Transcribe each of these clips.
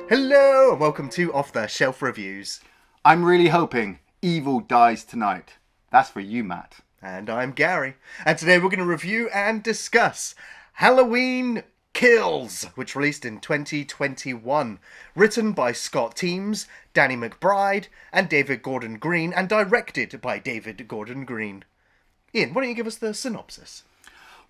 Hello and welcome to Off the Shelf Reviews. I'm really hoping evil dies tonight. That's for you, Matt. And I'm Gary. And today we're going to review and discuss Halloween Kills, which released in 2021. Written by Scott Teems, Danny McBride, and David Gordon Green, and directed by David Gordon Green. Ian, why don't you give us the synopsis?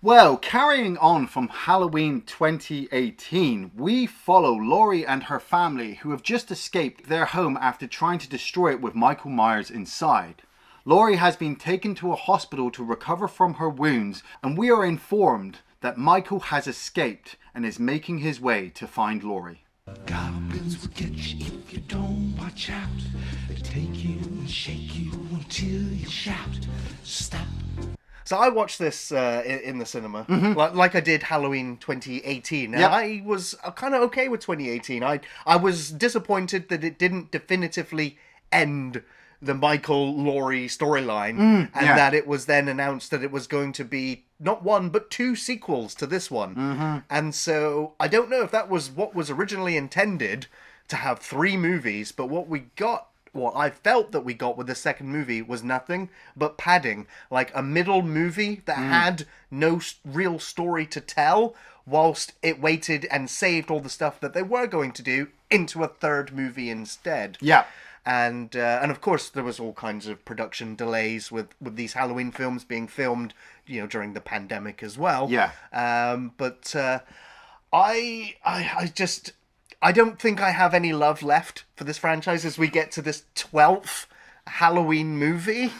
Well, carrying on from Halloween 2018, we follow Laurie and her family who have just escaped their home after trying to destroy it with Michael Myers inside. Laurie has been taken to a hospital to recover from her wounds, and we are informed that Michael has escaped and is making his way to find Laurie. Goblins will get you if you don't watch out. They take you and shake you until you shout, stop. So I watched this in the cinema, like I did Halloween 2018, and Yep. I was kind of okay with 2018. I was disappointed that it didn't definitively end the Michael Laurie storyline, and that it was then announced that it was going to be not one but two sequels to this one. And so I don't know if that was what was originally intended, to have three movies, but what I felt that we got with the second movie was nothing but padding, like a middle movie that had no real story to tell, whilst it waited and saved all the stuff that they were going to do into a third movie instead. Yeah. And of course there was all kinds of production delays with these Halloween films being filmed, during the pandemic as well. Yeah. But I don't think I have any love left for this franchise as we get to this 12th Halloween movie.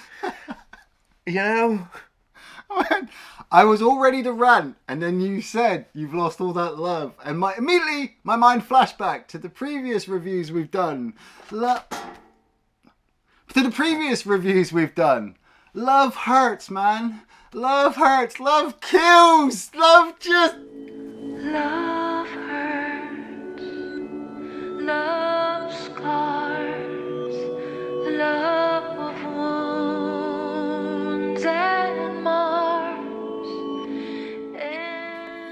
I was all ready to rant, and then you said you've lost all that love, and immediately my mind flashed back to the previous reviews we've done. Love hurts, man. Love hurts. Love kills. Love just... Love hurts, love scars, love of wounds and mars.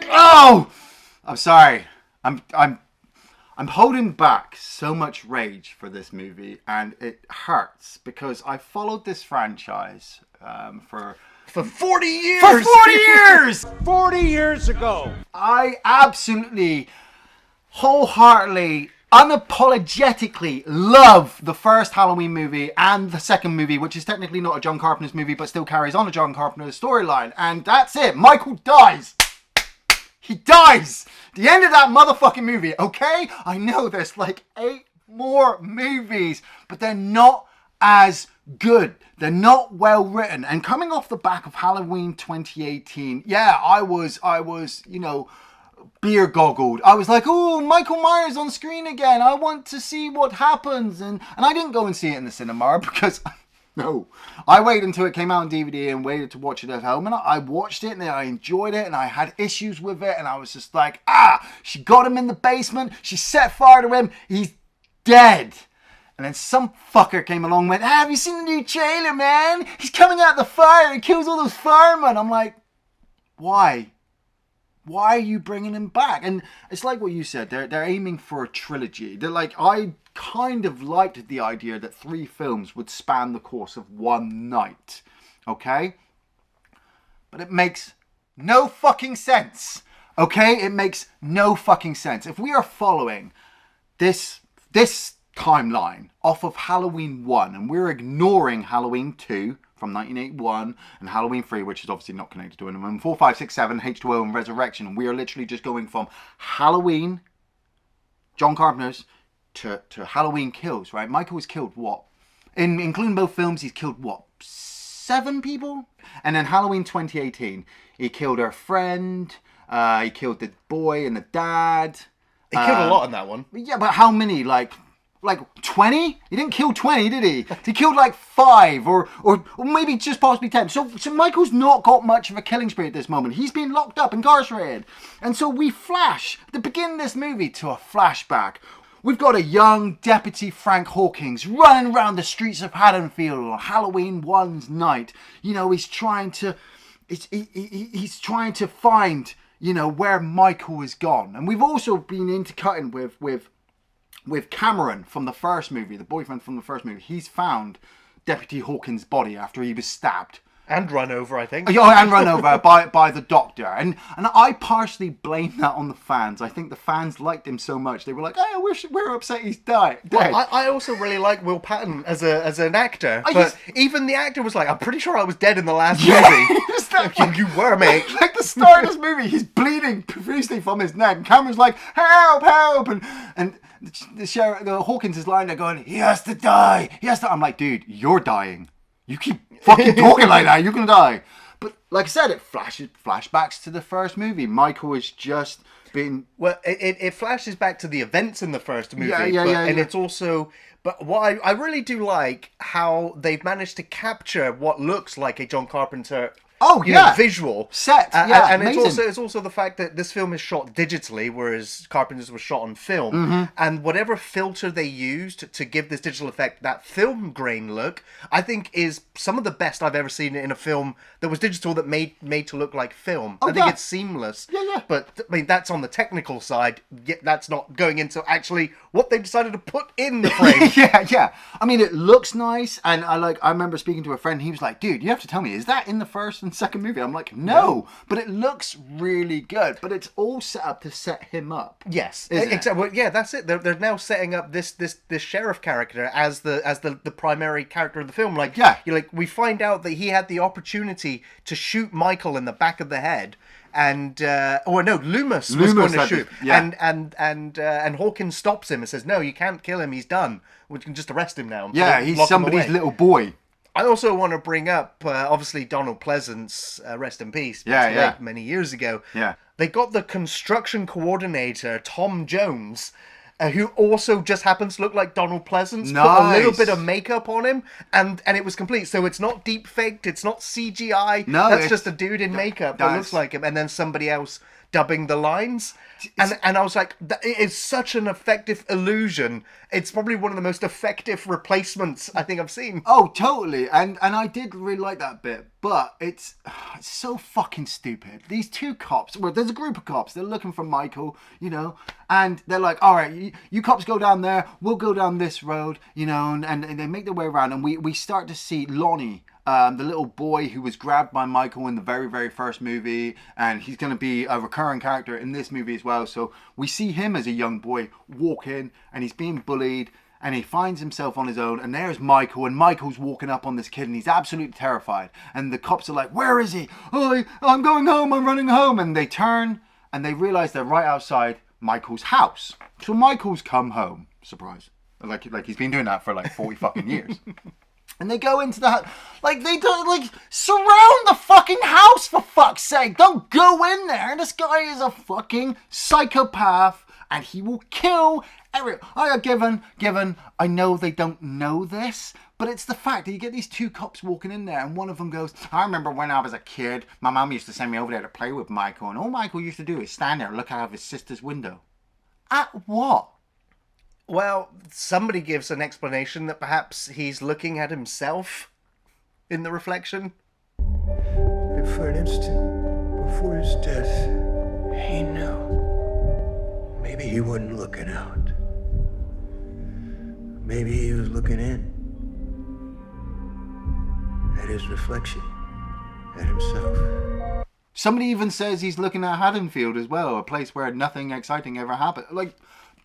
Oh! I'm sorry. I'm holding back so much rage for this movie, and it hurts because I followed this franchise for 40 years! For 40 years! 40 years ago. I absolutely, wholeheartedly, unapologetically love the first Halloween movie and the second movie, which is technically not a John Carpenter's movie, but still carries on a John Carpenter's storyline. And that's it. Michael dies. He dies. The end of that motherfucking movie, okay? I know there's like 8 more movies, but they're not as good. They're not well written. And coming off the back of Halloween 2018, yeah, I was, beer goggled. I was like, oh, Michael Myers on screen again. I want to see what happens. And I didn't go and see it in the cinema because... No, I waited until it came out on DVD and waited to watch it at home, and I watched it and I enjoyed it, and I had issues with it, and I was just like, she got him in the basement, she set fire to him, he's dead. And then some fucker came along and went, have you seen the new trailer, man? He's coming out of the fire, he kills all those firemen. I'm like, why? Why are you bringing him back? And it's like what you said, they're aiming for a trilogy. They're like, I kind of liked the idea that 3 films would span the course of one night, okay? But it makes no fucking sense, okay? It makes no fucking sense. If we are following this timeline off of Halloween 1, and we're ignoring Halloween 2 from 1981, and Halloween 3, which is obviously not connected to it, and 4, 5, 6, 7, H2O, and Resurrection, and we are literally just going from Halloween, John Carpenter's, to Halloween Kills, right? Michael was killed, what? Including both films, he's killed, what? 7 people? And then Halloween 2018, he killed her friend, he killed the boy and the dad. He killed a lot in that one. Yeah, but how many? Like 20? He didn't kill 20, did he? He killed like 5 or maybe just possibly 10. So Michael's not got much of a killing spree at this moment. He's been locked up, incarcerated. And so we flash, at the beginning of this movie, to a flashback. We've got a young Deputy Frank Hawkins running around the streets of Haddonfield on Halloween 1's night. He's trying to find, where Michael is gone. And we've also been intercutting with with Cameron from the first movie, the boyfriend from the first movie. He's found Deputy Hawkins' body after he was stabbed. And run over, I think. Yeah, and run over by the doctor. And I partially blame that on the fans. I think the fans liked him so much. They were like, oh, we're upset he's dead. Well, I also really like Will Patton as an actor. But even the actor was like, I'm pretty sure I was dead in the last movie. You were, mate. Like the start of this movie, he's bleeding profusely from his neck. And Cameron's like, help, help. And the Hawkins is lying there going, he has to die. I'm like, dude, you're dying. You keep fucking talking like that, you're gonna die. But like I said, it flashbacks to the first movie. Michael is just being... Well, it flashes back to the events in the first movie. And it's also... But what I really do like how they've managed to capture what looks like a John Carpenter... visual set, and amazing. it's also the fact that this film is shot digitally, whereas Carpenter's was shot on film, and whatever filter they used to give this digital effect, that film grain look, I think is some of the best I've ever seen in a film that was digital that made to look like film. I think it's seamless. Yeah. But I mean, that's on the technical side. That's not going into actually what they decided to put in the frame. yeah. I mean, it looks nice, and I remember speaking to a friend. He was like, "Dude, you have to tell me, is that in the first and second movie?" I'm like, no, but it looks really good. But it's all set up to set him up. Yes, exactly. Well, yeah, that's it. They're now setting up this sheriff character as the primary character of the film. Like, we find out that he had the opportunity to shoot Michael in the back of the head. And Loomis was going to shoot, and Hawkins stops him and says, "No, you can't kill him. He's done. We can just arrest him now." Yeah, he's somebody's little boy. I also want to bring up, obviously, Donald Pleasance, rest in peace, many years ago. Yeah. They got the construction coordinator, Tom Jones, who also just happens to look like Donald Pleasance. Nice. Put a little bit of makeup on him, and it was complete. So it's not deep faked, it's not CGI. No, that's just a dude in makeup that looks like him, and then somebody else dubbing the lines. And I was like, it is such an effective illusion. It's probably one of the most effective replacements I think I've seen. Oh, totally. And I did really like that bit, but it's so fucking stupid. These two cops, well, there's a group of cops, they're looking for Michael, and they're like, all right, you cops go down there, we'll go down this road, and they make their way around, and we start to see Lonnie, the little boy who was grabbed by Michael in the very, very first movie, and he's going to be a recurring character in this movie as well. So we see him as a young boy walk in, and he's being bullied, and he finds himself on his own, and there's Michael, and Michael's walking up on this kid, and he's absolutely terrified. And the cops are like, where is he? Oh, I'm going home, I'm running home. And they turn, and they realize they're right outside Michael's house. So Michael's come home. Surprise. Like he's been doing that for like 40 fucking years. And they go into the house, they don't, surround the fucking house, for fuck's sake. Don't go in there. This guy is a fucking psychopath, and he will kill everyone. Given, I know they don't know this, but it's the fact that you get these two cops walking in there, and one of them goes, I remember when I was a kid, my mum used to send me over there to play with Michael, and all Michael used to do is stand there and look out of his sister's window. At what? Well, somebody gives an explanation that perhaps he's looking at himself in the reflection. If for an instant before his death, he knew. Maybe he wasn't looking out. Maybe he was looking in. At his reflection. At himself. Somebody even says he's looking at Haddonfield as well, a place where nothing exciting ever happened.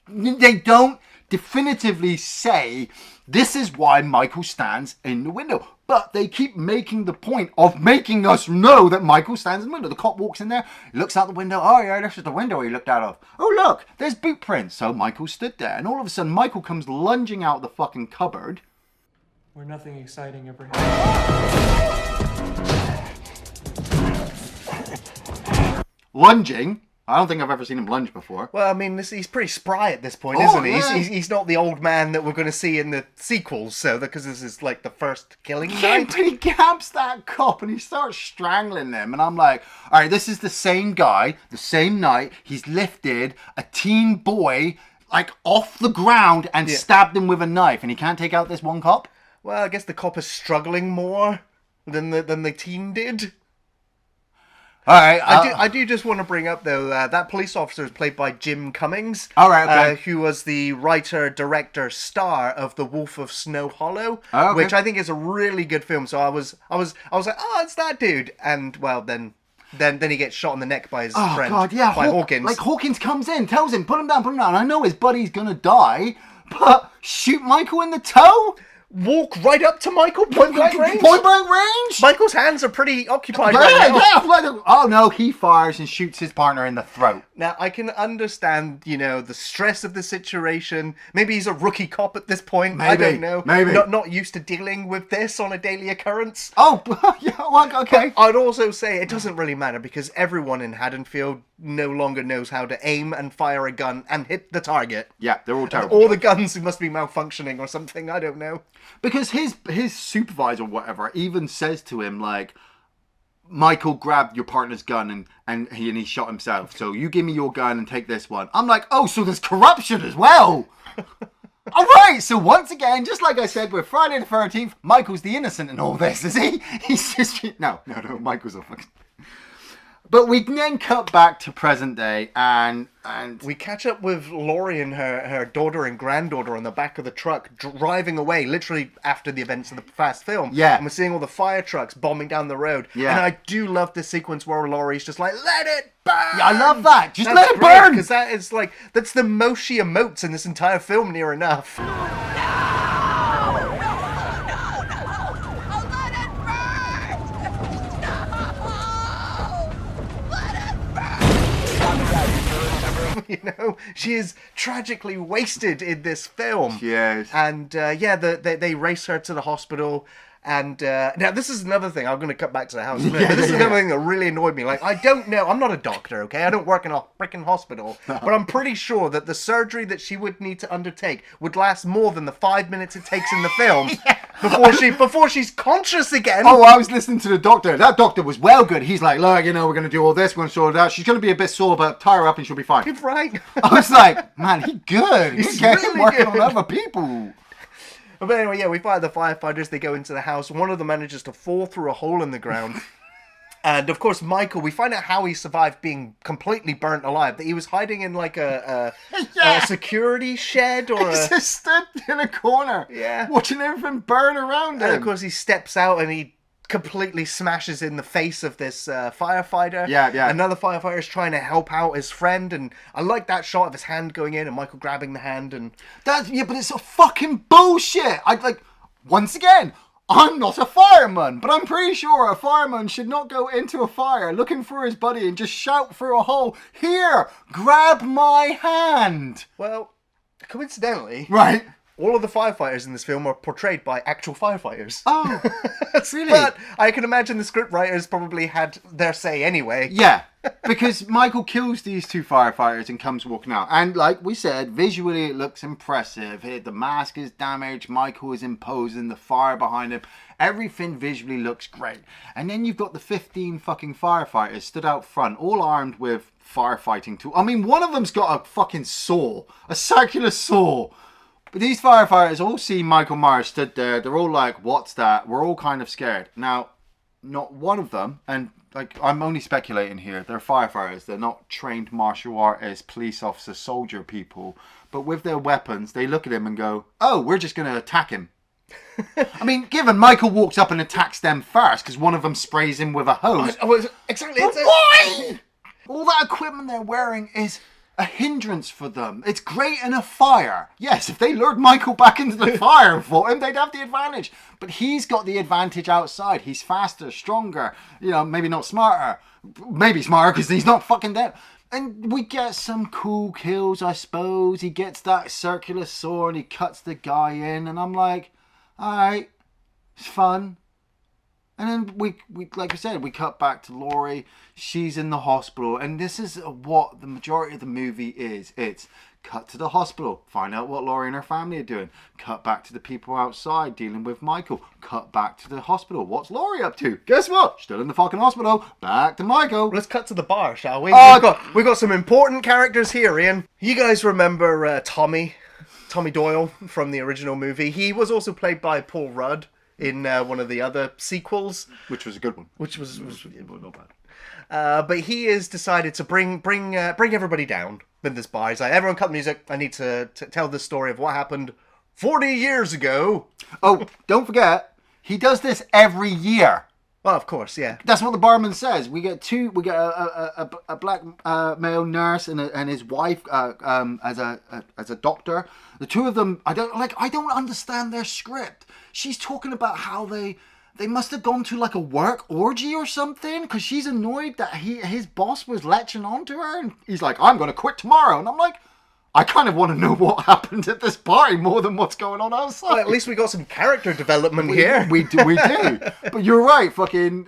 They don't definitively say this is why Michael stands in the window, but they keep making the point of making us know that Michael stands in the window. The cop walks in there, he looks out the window. Oh yeah, this is the window he looked out of. Oh look, there's boot prints. So Michael stood there, and all of a sudden Michael comes lunging out the fucking cupboard where nothing exciting ever happened. Lunging. I don't think I've ever seen him lunge before. Well, I mean, he's pretty spry at this point, isn't he? Yeah. He's not the old man that we're going to see in the sequels, because this is like the first killing Yeah, night. but he grabs that cop and he starts strangling them. And I'm like, all right, this is the same guy, the same night. He's lifted a teen boy, off the ground and stabbed him with a knife. And he can't take out this one cop? Well, I guess the cop is struggling more than the teen did. All right. I do just want to bring up, though, that police officer is played by Jim Cummings. All right, okay. Who was the writer, director, star of The Wolf of Snow Hollow, okay. which I think is a really good film. So I was like, oh, it's that dude. And, well, then he gets shot in the neck by his friend, by Hawkins. Like, Hawkins comes in, tells him, put him down. I know his buddy's going to die, but shoot Michael in the toe? Walk right up to Michael, point blank range. Point blank range? Michael's hands are pretty occupied right now. Oh no, he fires and shoots his partner in the throat. Now, I can understand, the stress of the situation. Maybe he's a rookie cop at this point. Maybe, I don't know. Maybe. Not used to dealing with this on a daily occurrence. Oh, yeah, well, okay. But I'd also say it doesn't really matter because everyone in Haddonfield no longer knows how to aim and fire a gun and hit the target. Yeah, they're all terrible. All the guns must be malfunctioning or something. I don't know. Because his supervisor or whatever even says to him, like, Michael grabbed your partner's gun and he shot himself. So you give me your gun and take this one. I'm like, oh, so there's corruption as well. All right, so once again, just like I said with Friday the 13th, Michael's the innocent in all this, is he? He's just... No, Michael's a fucking... But we then cut back to present day and we catch up with Laurie and her daughter and granddaughter on the back of the truck driving away, literally after the events of the past film. Yeah. And we're seeing all the fire trucks bombing down the road. Yeah. And I do love this sequence where Laurie's just like, let it burn! Yeah, I love that. Just let it burn! Because that's the most she emotes in this entire film near enough. She is tragically wasted in this film. Yes. And they race her to the hospital. And now this is another thing. I'm going to cut back to the house. This is another thing that really annoyed me. Like, I don't know. I'm not a doctor, okay? I don't work in a freaking hospital. But I'm pretty sure that the surgery that she would need to undertake would last more than the 5 minutes it takes in the film before she's conscious again. Oh, I was listening to the doctor. That doctor was well good. He's like, look, we're going to do all this. We're going to sort it out. She's going to be a bit sore, but tie her up and she'll be fine. You're right. I was like, man, he's good. He's really working good. on other people. But anyway, we find the firefighters. They go into the house. One of them manages to fall through a hole in the ground. And, of course, Michael, we find out how he survived being completely burnt alive. That he was hiding in, like, a security shed or He's just stood in a corner. Yeah. Watching everything burn around him. And, of course, he steps out and he completely smashes in the face of this firefighter. Yeah. Another firefighter is trying to help out his friend, and I like that shot of his hand going in and Michael grabbing the hand. And but it's a fucking bullshit. Once again, I'm not a fireman, but I'm pretty sure a fireman should not go into a fire looking for his buddy and just shout through a hole, "Here, grab my hand." Well, coincidentally, right. All of the firefighters in this film are portrayed by actual firefighters. Oh, really? But I can imagine the scriptwriters probably had their say anyway. Yeah, because Michael kills these two firefighters and comes walking out. And like we said, visually it looks impressive. Here, the mask is damaged, Michael is imposing, the fire behind him. Everything visually looks great. And then you've got the 15 fucking firefighters stood out front, all armed with firefighting tools. I mean, one of them's got a fucking saw, a circular saw. But these firefighters all see Michael Myers stood there. They're all like, what's that? We're all kind of scared. Now, not one of them, and like I'm only speculating here, they're firefighters. They're not trained martial artists, police officers, soldier people. But with their weapons, they look at him and go, oh, we're just going to attack him. I mean, given Michael walks up and attacks them first because one of them sprays him with a hose. Exactly. Why? All that equipment they're wearing is a hindrance for them. It's great in a fire. Yes, if they lured Michael back into the fire and fought him, they'd have the advantage. But he's got the advantage outside. He's faster, stronger, maybe not smarter. Maybe smarter because he's not fucking dead. And we get some cool kills, I suppose. He gets that circular saw and he cuts the guy in. And I'm like, alright, it's fun. And then we like I said, we cut back to Laurie. She's in the hospital. And this is what the majority of the movie is. It's cut to the hospital. Find out what Laurie and her family are doing. Cut back to the people outside dealing with Michael. Cut back to the hospital. What's Laurie up to? Guess what? Still in the fucking hospital. Back to Michael. Let's cut to the bar, shall we? Oh, we've got some important characters here, Iain. You guys remember Tommy Doyle from the original movie? He was also played by Paul Rudd in one of the other sequels. Which was a good one. Which was not bad. But he has decided to bring everybody down with this bar. He's like, everyone cut the music. I need to tell the story of what happened 40 years ago. Oh, don't forget, he does this every year. Well, of course, yeah. That's what the barman says. We get a black male nurse and his wife as a doctor. The two of them, I don't understand their script. She's talking about how they must have gone to like a work orgy or something because she's annoyed that his boss was latching onto her, and he's like, I'm going to quit tomorrow. And I'm like, I kind of want to know what happened at this party more than what's going on outside. Well, at least we got some character development here. We do. But you're right. Fucking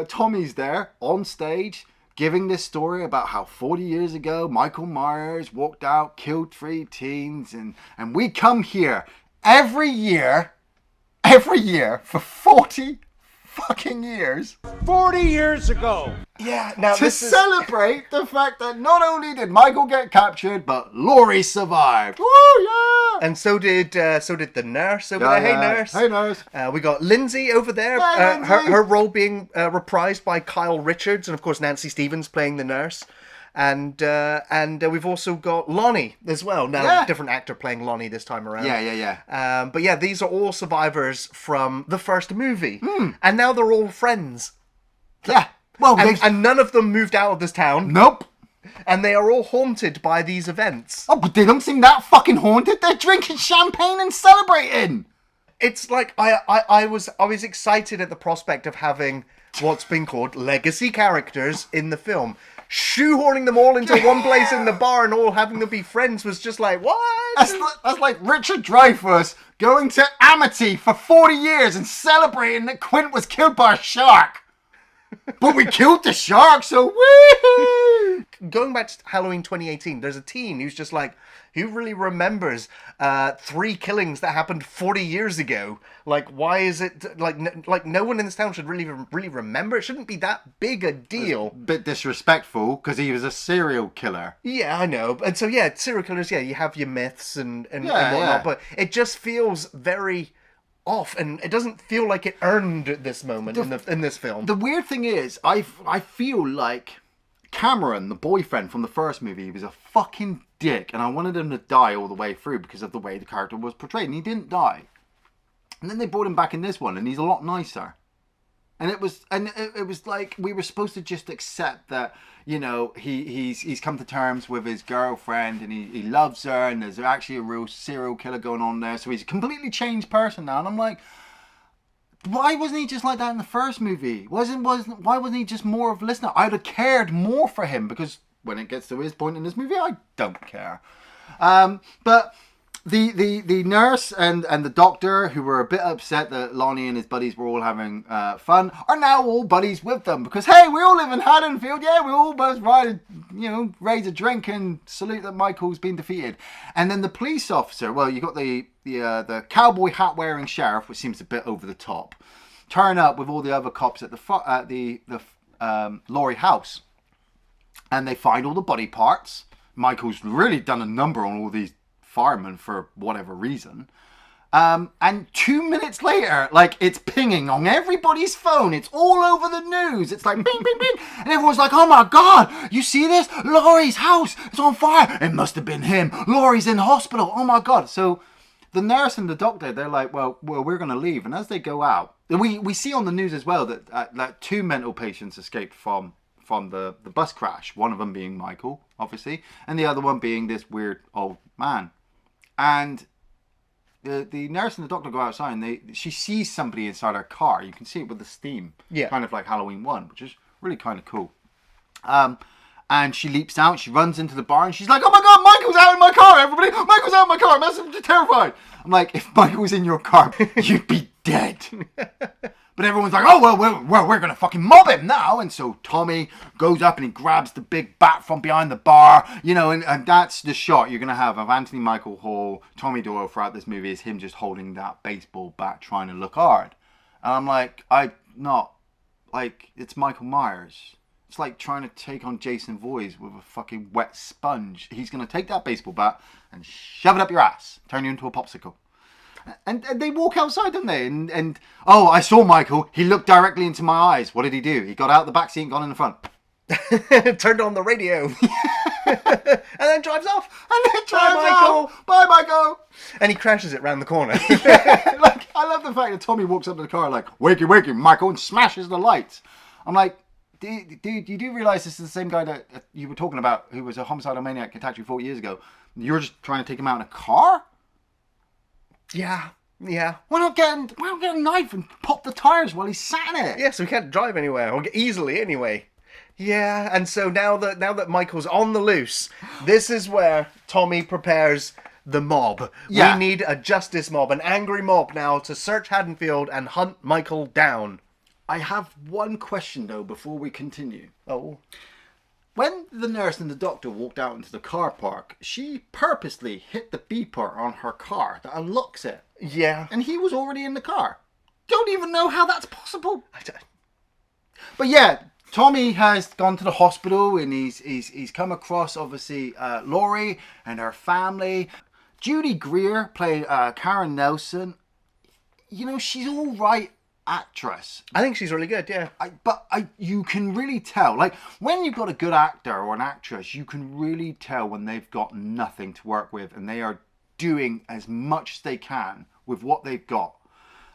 Tommy's there on stage giving this story about how 40 years ago Michael Myers walked out, killed 3 teens, and we come here every year for 40 fucking years. 40 years ago. Yeah, now To celebrate the fact that not only did Michael get captured, but Laurie survived. Woo, yeah! And so did the nurse over there. Hey, nurse. Hey, nurse. We got Lindsay over there. Hey, Lindsay. Her role being reprised by Kyle Richards, and of course Nancy Stevens playing the nurse. And we've also got Lonnie as well. Now, different actor playing Lonnie this time around. Yeah. But yeah, these are all survivors from the first movie. And now they're all friends. Yeah. Well, and none of them moved out of this town. Nope. And they are all haunted by these events. Oh, but they don't seem that fucking haunted. They're drinking champagne and celebrating. It's like I was excited at the prospect of having what's been called legacy characters in the film. Shoehorning them all into one place in the bar and all having them be friends was just like, what? That's like Richard Dreyfuss going to Amity for 40 years and celebrating that Quint was killed by a shark. But we killed the shark, so woo! Going back to Halloween 2018, there's a teen who's just like, who really remembers 3 killings that happened 40 years ago? Like, why is it like no one in this town should really remember? It shouldn't be that big a deal. Bit disrespectful because he was a serial killer. Yeah, I know. And so yeah, serial killers. Yeah, you have your myths and whatnot, but it just feels very off, and it doesn't feel like it earned this moment in this film. The weird thing is, I feel like Cameron, the boyfriend from the first movie, was a fucking dick, and I wanted him to die all the way through because of the way the character was portrayed, and he didn't die. And then they brought him back in this one, and he's a lot nicer. And it was like we were supposed to just accept that, you know, he's come to terms with his girlfriend and he loves her, and there's actually a real serial killer going on there, so he's a completely changed person now. And I'm like, why wasn't he just like that in the first movie? Why wasn't he just more of a listener? I'd have cared more for him, because when it gets to his point in this movie, I don't care. But the nurse and the doctor, who were a bit upset that Lonnie and his buddies were all having fun, are now all buddies with them, because hey, we all live in Haddonfield. Yeah, we all both raise a drink and salute that Michael's been defeated. And then the police officer, well, you got the cowboy hat wearing sheriff, which seems a bit over the top, turn up with all the other cops at the Laurie house, and they find all the body parts. Michael's really done a number on all these firemen for whatever reason. And 2 minutes later, like, it's pinging on everybody's phone. It's all over the news. It's like, bing, bing, bing. And everyone's like, oh my God, you see this? Laurie's house, it's on fire. It must have been him. Laurie's in hospital. Oh my God. So the nurse and the doctor, they're like, well, we're going to leave. And as they go out, we see on the news as well that 2 mental patients escaped from the bus crash. One of them being Michael, obviously, and the other one being this weird old man. And the nurse and the doctor go outside, and she sees somebody inside her car. You can see it with the steam. Yeah. Kind of like Halloween 1, which is really kind of cool. And she leaps out, she runs into the bar, and she's like, oh my God, Michael's out in my car, everybody! Michael's out in my car! I'm terrified! I'm like, if Michael was in your car, you'd be dead. But everyone's like, oh, well, we're going to fucking mob him now. And so Tommy goes up and he grabs the big bat from behind the bar, you know, and that's the shot you're going to have of Anthony Michael Hall, Tommy Doyle throughout this movie, is him just holding that baseball bat trying to look hard. And I'm like, it's Michael Myers. It's like trying to take on Jason Voorhees with a fucking wet sponge. He's going to take that baseball bat and shove it up your ass, turn you into a popsicle. And they walk outside, don't they? And I saw Michael. He looked directly into my eyes. What did he do? He got out the back seat and got in the front. Turned on the radio. And then drives off. And then drives Michael. off. Bye, Michael. And he crashes it round the corner. Like, I love the fact that Tommy walks up to the car like, wakey, wakey, Michael, and smashes the lights. I'm like, dude, you do realise this is the same guy that you were talking about, who was a homicidal maniac attacked you 40 years ago. You're just trying to take him out in a car? Yeah. Why not get a knife and pop the tyres while he's sat in it? Yeah, so he can't drive anywhere, or easily anyway. Yeah, and so now that Michael's on the loose, this is where Tommy prepares the mob. Yeah. We need a justice mob, an angry mob now to search Haddonfield and hunt Michael down. I have one question, though, before we continue. Oh. When the nurse and the doctor walked out into the car park, she purposely hit the beeper on her car that unlocks it. Yeah. And he was already in the car. Don't even know how that's possible. I don't... But yeah, Tommy has gone to the hospital and he's come across, obviously, Laurie and her family. Judy Greer played Karen Nelson. You know, she's all right actress. I think she's really good, yeah. But you can really tell, like, when you've got a good actor or an actress, you can really tell when they've got nothing to work with and they are doing as much as they can with what they've got.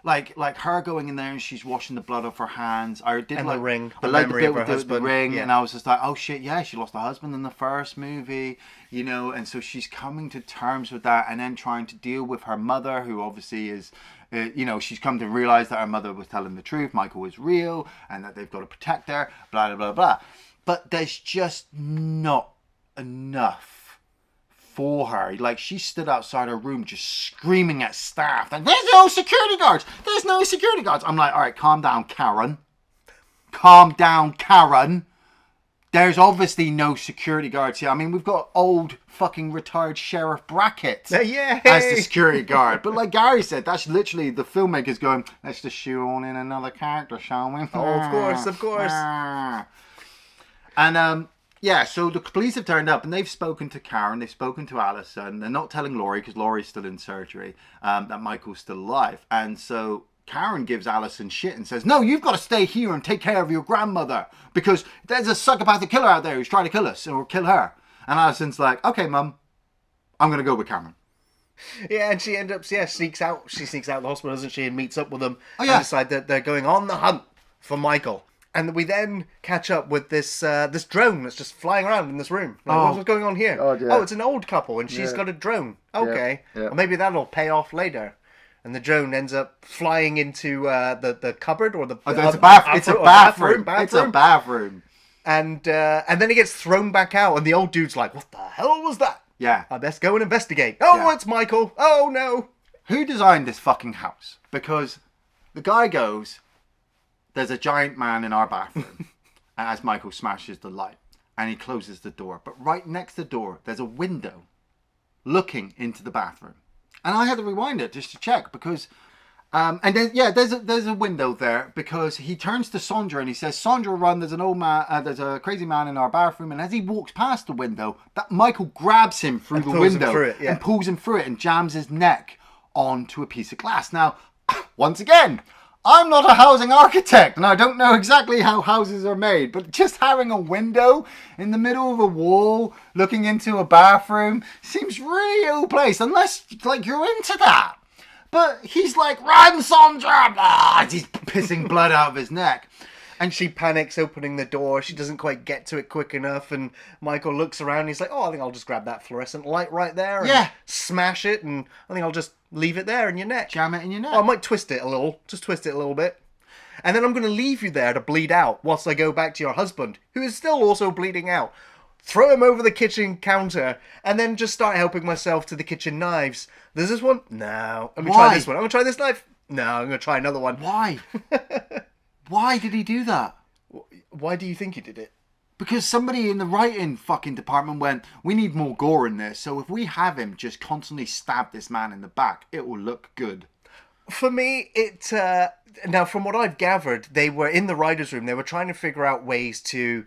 Like her going in there and she's washing the blood off her hands. I did And like the ring, I the liked memory bit of her with the husband. ring, Yeah. and I was just like, oh shit, yeah, she lost her husband in the first movie, you know, and so she's coming to terms with that, and then trying to deal with her mother, who obviously is, you know, she's come to realize that her mother was telling the truth, Michael is real, and that they've got to protect her, blah blah blah blah. But there's just not enough for her. Like, she stood outside her room just screaming at staff, like, there's no security guards, there's no security guards. I'm like, all right, calm down, Karen. Calm down, Karen. There's obviously no security guards here. I mean, we've got old fucking retired Sheriff Brackett Yay! as the security guard. But like Gary said, that's literally the filmmakers going, let's just shoe on in another character, shall we? Oh, of course. And yeah, so the police have turned up and they've spoken to Karen, they've spoken to Allyson. They're not telling Laurie, because Laurie's still in surgery, that Michael's still alive. And so Karen gives Allyson shit and says, no, you've got to stay here and take care of your grandmother, because there's a psychopathic killer out there who's trying to kill us or kill her. And Allison's like, okay, Mum, I'm going to go with Cameron. Yeah, and she ends up, sneaks out. She sneaks out of the hospital, doesn't she, and meets up with them. Oh, yeah. And decide that they're going on the hunt for Michael. And we then catch up with this this drone that's just flying around in this room. Like, what's going on here? God, yeah. Oh, it's an old couple, and she's got a drone. Okay. Yeah. Well, maybe that'll pay off later. And the drone ends up flying into the cupboard or the... It's a bathroom. It's a bathroom. And then it gets thrown back out, and the old dude's like, what the hell was that? Yeah. I best go and investigate. Oh, Yeah. it's Michael. Oh, no. Who designed this fucking house? Because the guy goes, there's a giant man in our bathroom, as Michael smashes the light, and he closes the door. But right next to the door, there's a window looking into the bathroom. And I had to rewind it just to check, because... and then, yeah, there's a window there, because he turns to Sandra and he says, Sandra, run, there's an old man, there's a crazy man in our bathroom. And as he walks past the window, that Michael grabs him through the window and pulls him through it and jams his neck onto a piece of glass. Now, once again, I'm not a housing architect and I don't know exactly how houses are made, but just having a window in the middle of a wall looking into a bathroom seems really ill-placed, unless, like, you're into that. But he's like, run, Sandra! As he's pissing blood out of his neck. And she panics opening the door. She doesn't quite get to it quick enough. And Michael looks around and he's like, oh, I think I'll just grab that fluorescent light right there and smash it. And I think I'll just leave it there in your neck. Jam it in your neck. Oh, I might twist it a little. Just twist it a little bit. And then I'm going to leave you there to bleed out whilst I go back to your husband, who is still also bleeding out. Throw him over the kitchen counter, and then just start helping myself to the kitchen knives. There's this one? No. Let me try this one. I'm going to try this knife. No, I'm going to try another one. Why? Why did he do that? Why do you think he did it? Because somebody in the writing fucking department went, we need more gore in this, so if we have him just constantly stab this man in the back, it will look good. For me, it... now, from what I've gathered, they were in the writer's room. They were trying to figure out ways to...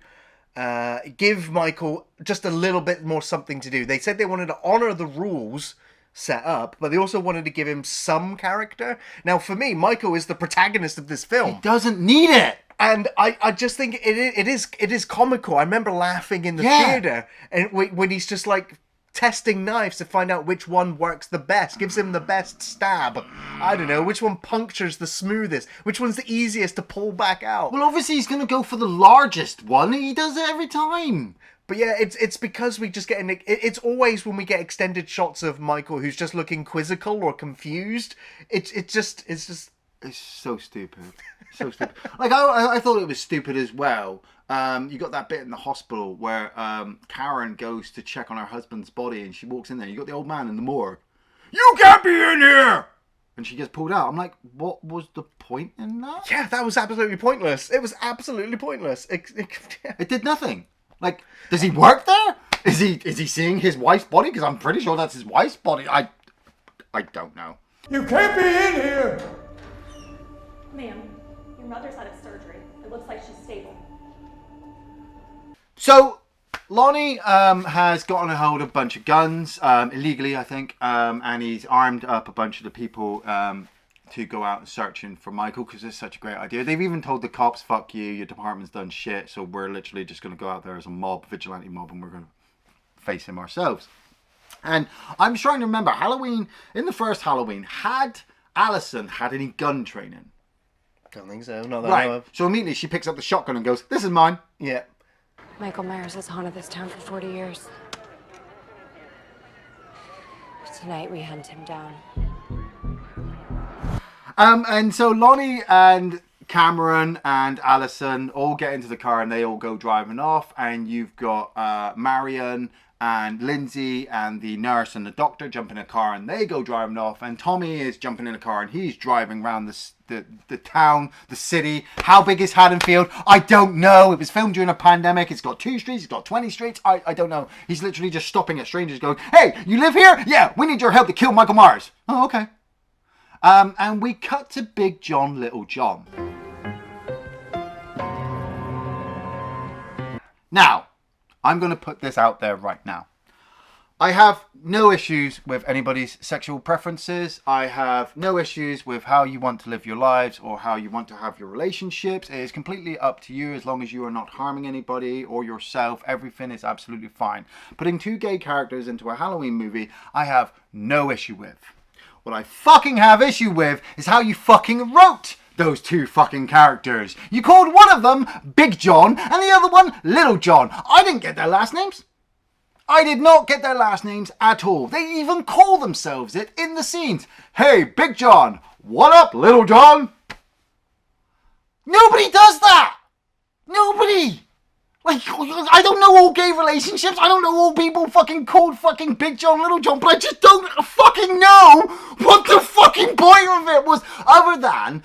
give Michael just a little bit more something to do. They said they wanted to honour the rules set up, but they also wanted to give him some character. Now, for me, Michael is the protagonist of this film. He doesn't need it. And I just think it is comical. I remember laughing in the theatre, and when he's just like testing knives to find out which one works the best, gives him the best stab. I don't know, which one punctures the smoothest, which one's the easiest to pull back out. Well, obviously he's going to go for the largest one. He does it every time. But yeah, it's because we just get it's always when we get extended shots of Michael who's just looking quizzical or confused. It's so stupid. So stupid. Like, I thought it was stupid as well. You got that bit in the hospital where Karen goes to check on her husband's body and she walks in there. You got the old man in the morgue. You can't be in here! And she gets pulled out. I'm like, what was the point in that? Yeah, that was absolutely pointless. It was absolutely pointless. It did nothing. Like, does he work there? Is he seeing his wife's body? Because I'm pretty sure that's his wife's body. I don't know. You can't be in here! Ma'am, your mother's had a surgery. It looks like she's stable. So, Lonnie has gotten a hold of a bunch of guns, illegally, I think, and he's armed up a bunch of the people to go out searching for Michael, because it's such a great idea. They've even told the cops, fuck you, your department's done shit, so we're literally just going to go out there as a mob, vigilante mob, and we're going to face him ourselves. And I'm trying to remember, Halloween, in the first Halloween, had Allyson had any gun training? Don't think so, not that I know of. So immediately she picks up the shotgun and goes, this is mine. Yeah. Michael Myers has haunted this town for 40 years. Tonight we hunt him down. And so Lonnie and Cameron and Allyson all get into the car and they all go driving off. And you've got Marion and Lindsay and the nurse and the doctor jump in a car and they go driving off. And Tommy is jumping in a car and he's driving around the town, the city. How big is Haddonfield? I don't know. It was filmed during a pandemic. It's got 2 streets. It's got 20 streets. I don't know. He's literally just stopping at strangers going, hey, you live here? Yeah, we need your help to kill Michael Myers. Oh, okay. And we cut to Big John, Little John. Now, I'm going to put this out there right now. I have no issues with anybody's sexual preferences. I have no issues with how you want to live your lives or how you want to have your relationships. It is completely up to you as long as you are not harming anybody or yourself. Everything is absolutely fine. Putting 2 gay characters into a Halloween movie, I have no issue with. What I fucking have issue with is how you fucking wrote those 2 fucking characters. You called one of them Big John and the other one Little John. I didn't get their last names. I did not get their last names at all. They even call themselves it in the scenes. Hey, Big John. What up, Little John? Nobody does that. Nobody. Like, I don't know all gay relationships. I don't know all people fucking called fucking Big John, Little John, but I just don't fucking know what the fucking point of it was. Other than,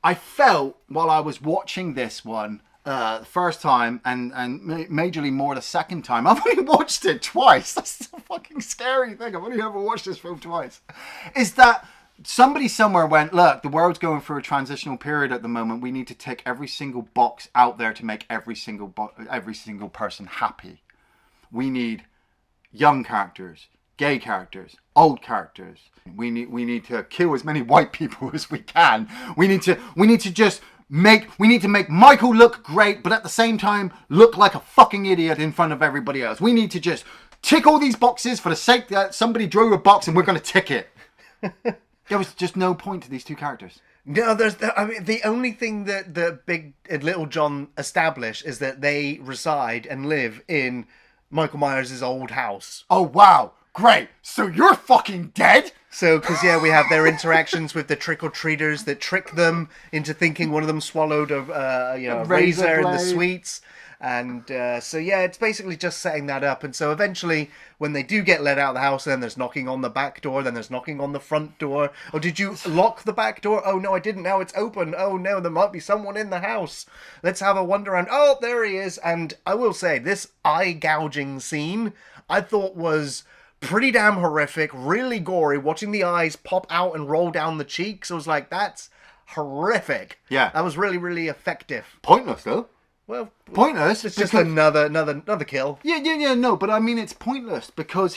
I felt while I was watching this one, the first time and majorly more the second time. I've only watched it twice. That's the fucking scary thing. I've only ever watched this film twice. Is that somebody somewhere went, look, the world's going through a transitional period at the moment. We need to tick every single box out there to make every single person happy. We need young characters, gay characters, old characters. We need to kill as many white people as we can. We need to make Michael look great, but at the same time look like a fucking idiot in front of everybody else. We need to just tick all these boxes for the sake that somebody drew a box and we're going to tick it. There was just no point to these 2 characters. No, the only thing that the Big and Little John establish is that they reside and live in Michael Myers' old house. Oh, wow. Great. So you're fucking dead? So, because, yeah, we have their interactions with the trick-or-treaters that trick them into thinking one of them swallowed a razor in the sweets. And so, yeah, it's basically just setting that up. And so eventually, when they do get let out of the house, then there's knocking on the back door, then there's knocking on the front door. Oh, did you lock the back door? Oh, no, I didn't. Now it's open. Oh, no, there might be someone in the house. Let's have a wander around. Oh, there he is. And I will say, this eye-gouging scene, I thought was pretty damn horrific, really gory, watching the eyes pop out and roll down the cheeks. I was like, that's horrific. Yeah. That was really, really effective. Pointless, though. Well, pointless. It's just another kill. Yeah, no, but I mean, it's pointless because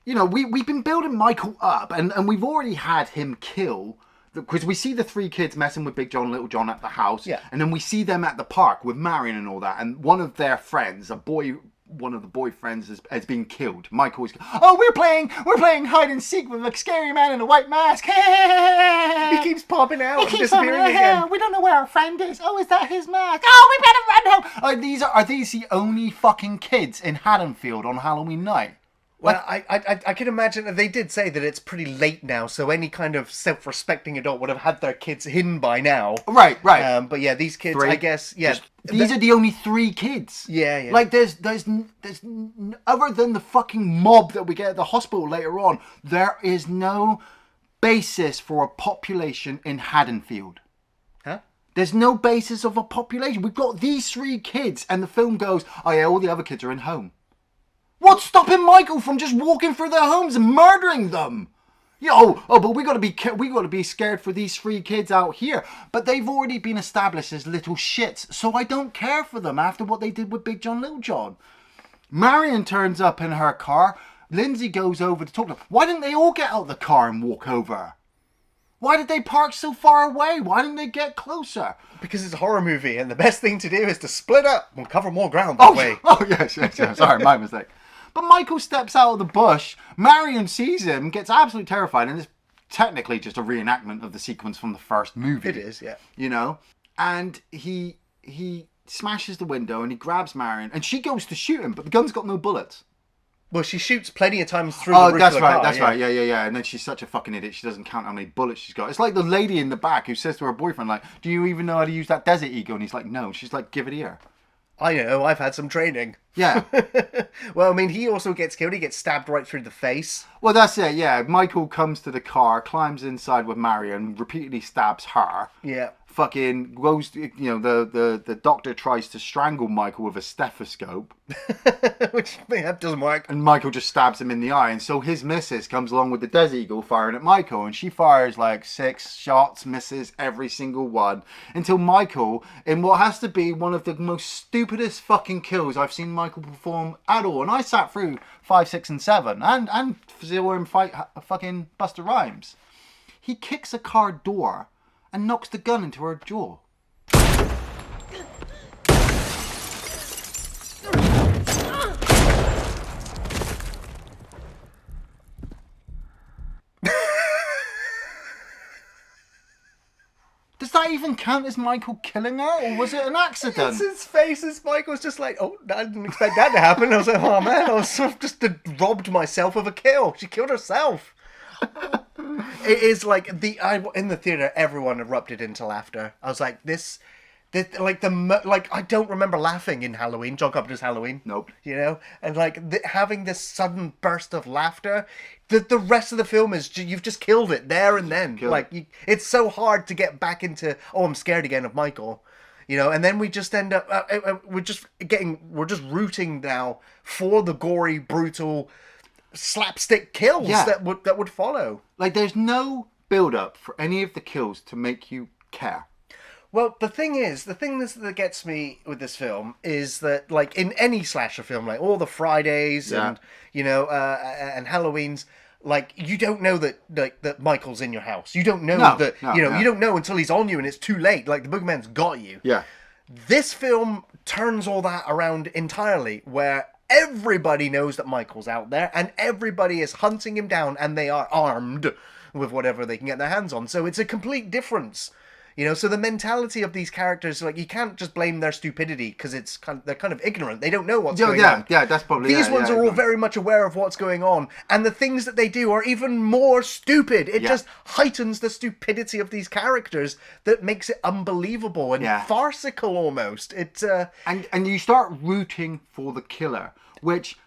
you know, we've been building Michael up, and we've already had him kill, because we see the 3 kids messing with Big John and Little John at the house, and then we see them at the park with Marion and all that, and one of their friends, one of the boyfriends has been killed. Michael is, oh, we're playing hide and seek with a scary man in a white mask. He keeps popping out and disappearing again. We don't know where our friend is. Oh, is that his mask? Oh, we better run home. Are these the only fucking kids in Haddonfield on Halloween night? Well, I can imagine that they did say that it's pretty late now, so any kind of self-respecting adult would have had their kids hidden by now. Right. But yeah, these kids, 3. I guess, yeah. These are the only 3 kids. Yeah. Like, there's other than the fucking mob that we get at the hospital later on, there is no basis for a population in Haddonfield. Huh? There's no basis of a population. We've got these 3 kids, and the film goes, oh yeah, all the other kids are in home. What's stopping Michael from just walking through their homes and murdering them? But we got to be scared for these 3 kids out here. But they've already been established as little shits, so I don't care for them after what they did with Big John, Little John. Marion turns up in her car. Lindsay goes over to talk to them. Why didn't they all get out of the car and walk over? Why did they park so far away? Why didn't they get closer? Because it's a horror movie, and the best thing to do is to split up and cover more ground that way. Oh, yes. Sorry, my mistake. But Michael steps out of the bush. Marion sees him, gets absolutely terrified, and it's technically just a reenactment of the sequence from the first movie. It is, yeah. You know? And he smashes the window and he grabs Marion, and she goes to shoot him, but the gun's got no bullets. Well, she shoots plenty of times through the roof of the car. That's right. Yeah. And then she's such a fucking idiot. She doesn't count how many bullets she's got. It's like the lady in the back who says to her boyfriend, like, do you even know how to use that Desert Eagle? And he's like, no. She's like, give it here. I know, I've had some training. Yeah. Well, I mean, he also gets killed. He gets stabbed right through the face. Well, that's it, yeah. Michael comes to the car, climbs inside with Marion, repeatedly stabs her. Yeah. Fucking goes, the doctor tries to strangle Michael with a stethoscope. Which doesn't work. And Michael just stabs him in the eye. And so his missus comes along with the Desert Eagle firing at Michael. And she fires like 6 shots, misses every single one. Until Michael, in what has to be one of the most stupidest fucking kills I've seen Michael perform at all. And I sat through 5, 6, and 7. And saw him fight fucking Busta Rhymes. He kicks a car door and knocks the gun into her jaw. Does that even count as Michael killing her, or was it an accident? It's his face. His Michael's just like, oh, I didn't expect that to happen. I was like, oh man, I was sort of just robbed myself of a kill. She killed herself. It is like in the theater, everyone erupted into laughter. I was like, I don't remember laughing in Halloween, John Carpenter's Halloween. Nope. You know, and having this sudden burst of laughter. The rest of the film is you've just killed it there and then. It's so hard to get back into. Oh, I'm scared again of Michael. You know, and then we just end up. We're just rooting now for the gory, brutal slapstick kills that would follow. Like, there's no build up for any of the kills to make you care. Well, the thing that gets me with this film is that, like, in any slasher film, like all the Fridays and and Halloween's, like, you don't know that Michael's in your house. You don't know you don't know until he's on you and it's too late. Like, the boogeyman's got you. Yeah. This film turns all that around entirely, where everybody knows that Michael's out there and everybody is hunting him down, and they are armed with whatever they can get their hands on. So it's a complete difference. You know, so the mentality of these characters, like, you can't just blame their stupidity because they're kind of ignorant. They don't know what's going on. Yeah, that's probably These ones are all very much aware of what's going on, and the things that they do are even more stupid. It just heightens the stupidity of these characters that makes it unbelievable and farcical almost. And you start rooting for the killer, which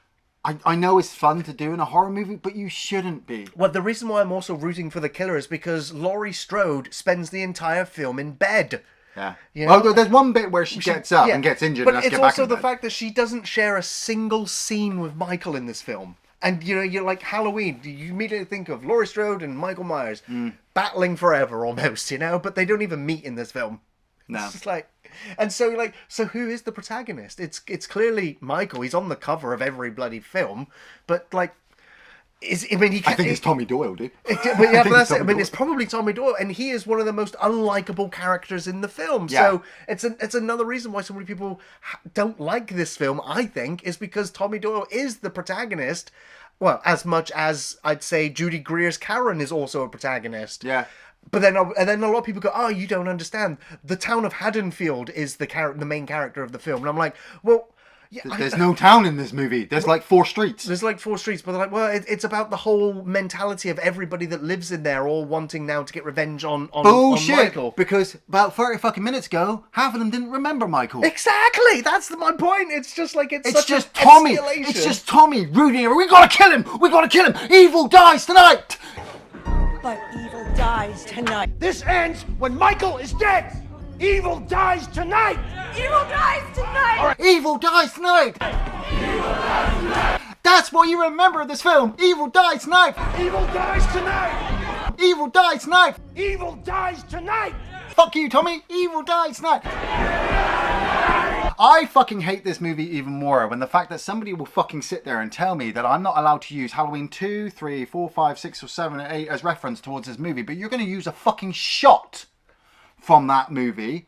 I know it's fun to do in a horror movie, but you shouldn't be. Well, the reason why I'm also rooting for the killer is because Laurie Strode spends the entire film in bed. Yeah. You know? Well, there's one bit where she gets up and gets injured. But and it's also the fact that she doesn't share a single scene with Michael in this film. And, you know, you're like, Halloween, you immediately think of Laurie Strode and Michael Myers battling forever almost, you know? But they don't even meet in this film. No. It's just like... And so who is the protagonist? It's clearly Michael. He's on the cover of every bloody film, but like, I think it's Tommy Doyle, dude. But that's it. I mean, it's probably Tommy Doyle, and he is one of the most unlikable characters in the film. Yeah. So it's another reason why so many people don't like this film, I think, is because Tommy Doyle is the protagonist. Well, as much as I'd say Judy Greer's Karen is also a protagonist. Yeah. But then, and then a lot of people go, "Oh, you don't understand. The town of Haddonfield is the main character of the film." And I'm like, well. Yeah, there's no town in this movie. There's like 4 streets. There's like 4 streets, but they're like, well, it's about the whole mentality of everybody that lives in there, all wanting now to get revenge on Bullshit! Michael. Because about 30 fucking minutes ago, half of them didn't remember Michael. Exactly! That's my point. It's just like it's just Tommy. Escalation. It's just Tommy rooting. We gotta kill him. We gotta kill him. Evil dies tonight. But evil dies tonight. This ends when Michael is dead. Evil dies tonight. Evil dies tonight. Evil dies tonight. That's what you remember of this film. Evil dies tonight. Evil dies tonight. Evil dies tonight. Evil dies tonight. Fuck you, Tommy. Evil dies tonight. I fucking hate this movie even more when the fact that somebody will fucking sit there and tell me that I'm not allowed to use Halloween 2, 3, 4, 5, 6, or 7, or 8 as reference towards this movie, but you're going to use a fucking shot from that movie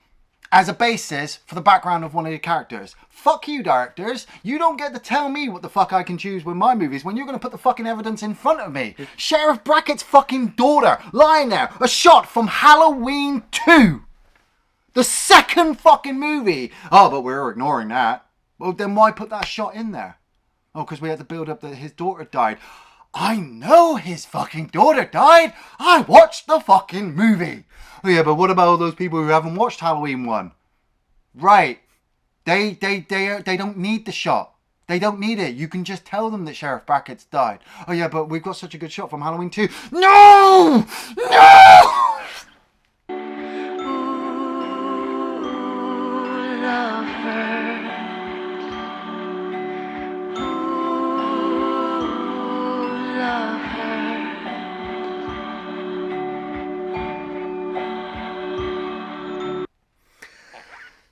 as a basis for the background of one of the characters. Fuck you, directors. You don't get to tell me what the fuck I can choose with my movies when you're going to put the fucking evidence in front of me. Sheriff Brackett's fucking daughter lying there. A shot from Halloween 2. The second fucking movie. Oh, but we're ignoring that. Well, then why put that shot in there? Oh, because we had to build up that his daughter died. I know his fucking daughter died. I watched the fucking movie. Oh yeah, but what about all those people who haven't watched Halloween 1? Right. They don't need the shot. They don't need it. You can just tell them that Sheriff Brackett's died. Oh yeah, but we've got such a good shot from Halloween 2. No! No!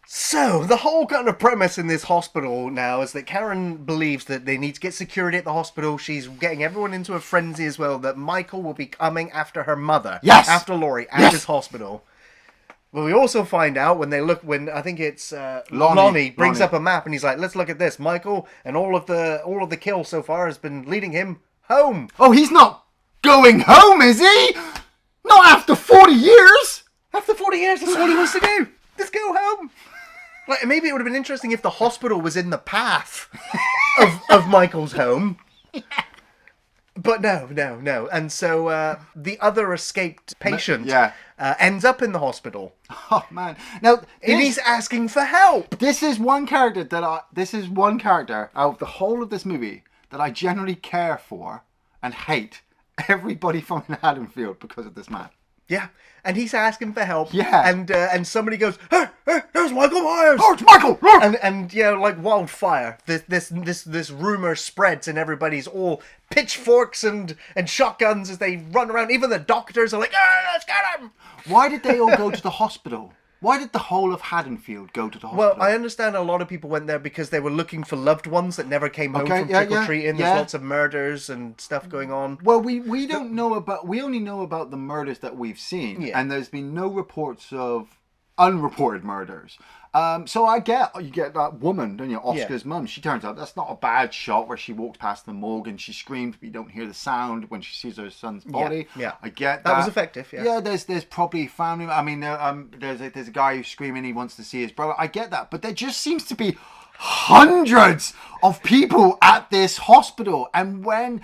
So, the whole kind of premise in this hospital now is that Karen believes that they need to get security at the hospital. She's getting everyone into a frenzy as well, that Michael will be coming after her mother. Yes! After Laurie, at this hospital. Well, we also find out when I think it's Lonnie brings up a map and he's like, let's look at this. Michael and all of the kill so far has been leading him home. Oh, he's not going home, is he? Not after 40 years! After 40 years, that's all he wants to do. Just go home. Like, maybe it would have been interesting if the hospital was in the path of Michael's home. But no. And so the other escaped patient ends up in the hospital. Oh, man. Now, and he's asking for help. This is one character out of the whole of this movie that I generally care for and hate everybody from Haddonfield because of this man. Yeah, and he's asking for help. Yeah, and somebody goes, hey, there's Michael Myers. Oh, it's Michael. And you know, like wildfire, this rumor spreads, and everybody's all pitchforks and shotguns as they run around. Even the doctors are like, let's get him. Why did they all go to the hospital? Why did the whole of Haddonfield go to the hospital? Well, I understand a lot of people went there because they were looking for loved ones that never came home from trick-or-treating. There's lots of murders and stuff going on. Well, we don't know about... We only know about the murders that we've seen. Yeah. And there's been no reports of unreported murders. So you get that woman, don't you, Oscar's mum. She turns out that's not a bad shot where she walks past the morgue and she screams, but you don't hear the sound when she sees her son's body. Yeah. I get that. That was effective, yeah. Yeah, there's probably family. I mean, there's a guy who's screaming he wants to see his brother. I get that. But there just seems to be hundreds of people at this hospital. And when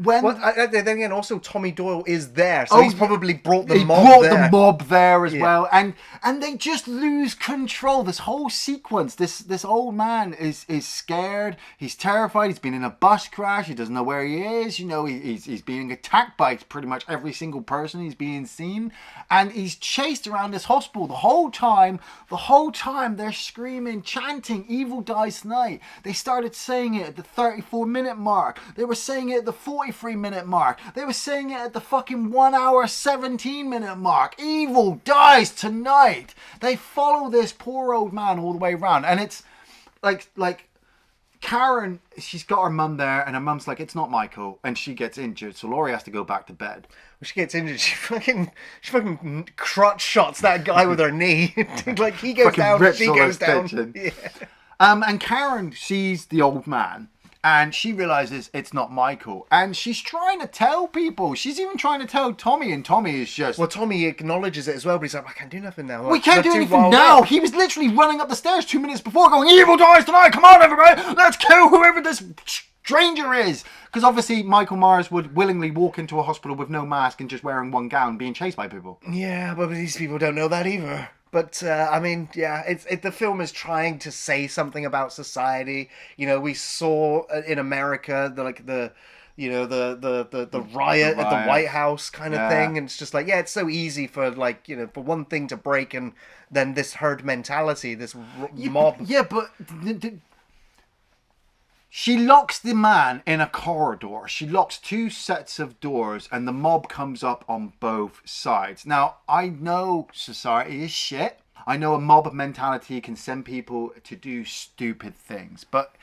Well, then again, also Tommy Doyle is there, so he's probably brought the mob there. He brought the mob there as well, and they just lose control. This whole sequence, this old man is scared. He's terrified. He's been in a bus crash. He doesn't know where he is. You know, he's being attacked by pretty much every single person he's being seen, and he's chased around this hospital the whole time. The whole time they're screaming, chanting, "Evil dies tonight." They started saying it at the 34-minute mark. They were saying it at the 43-minute mark. They were saying it at the fucking 1 hour 17-minute mark. Evil dies tonight. They follow this poor old man all the way around, and it's like Karen, she's got her mum there, and her mum's like, it's not Michael, and she gets injured, so Laurie has to go back to bed. When she gets injured, she fucking crotch shots that guy with her knee. Like, he goes Fucking down, rips she all goes his down. tension. Yeah. And Karen sees the old man, and she realizes it's not Michael, and she's trying to tell people. She's even trying to tell Tommy, and Tommy is just... Well, Tommy acknowledges it as well, but he's like, I can't do nothing now. We can't do anything now. He was literally running up the stairs 2 minutes before going, evil dies tonight. Come on, everybody. Let's kill whoever this stranger is. Because obviously Michael Myers would willingly walk into a hospital with no mask and just wearing one gown being chased by people. Yeah, but these people don't know that either. But, I mean, yeah, the film is trying to say something about society. You know, we saw in America, the riot at the White House kind of thing. And it's just like, yeah, it's so easy for, like, you know, for one thing to break and then this herd mentality, this mob. Yeah, but... She locks the man in a corridor. She locks 2 sets of doors and the mob comes up on both sides. Now, I know society is shit. I know a mob mentality can send people to do stupid things. But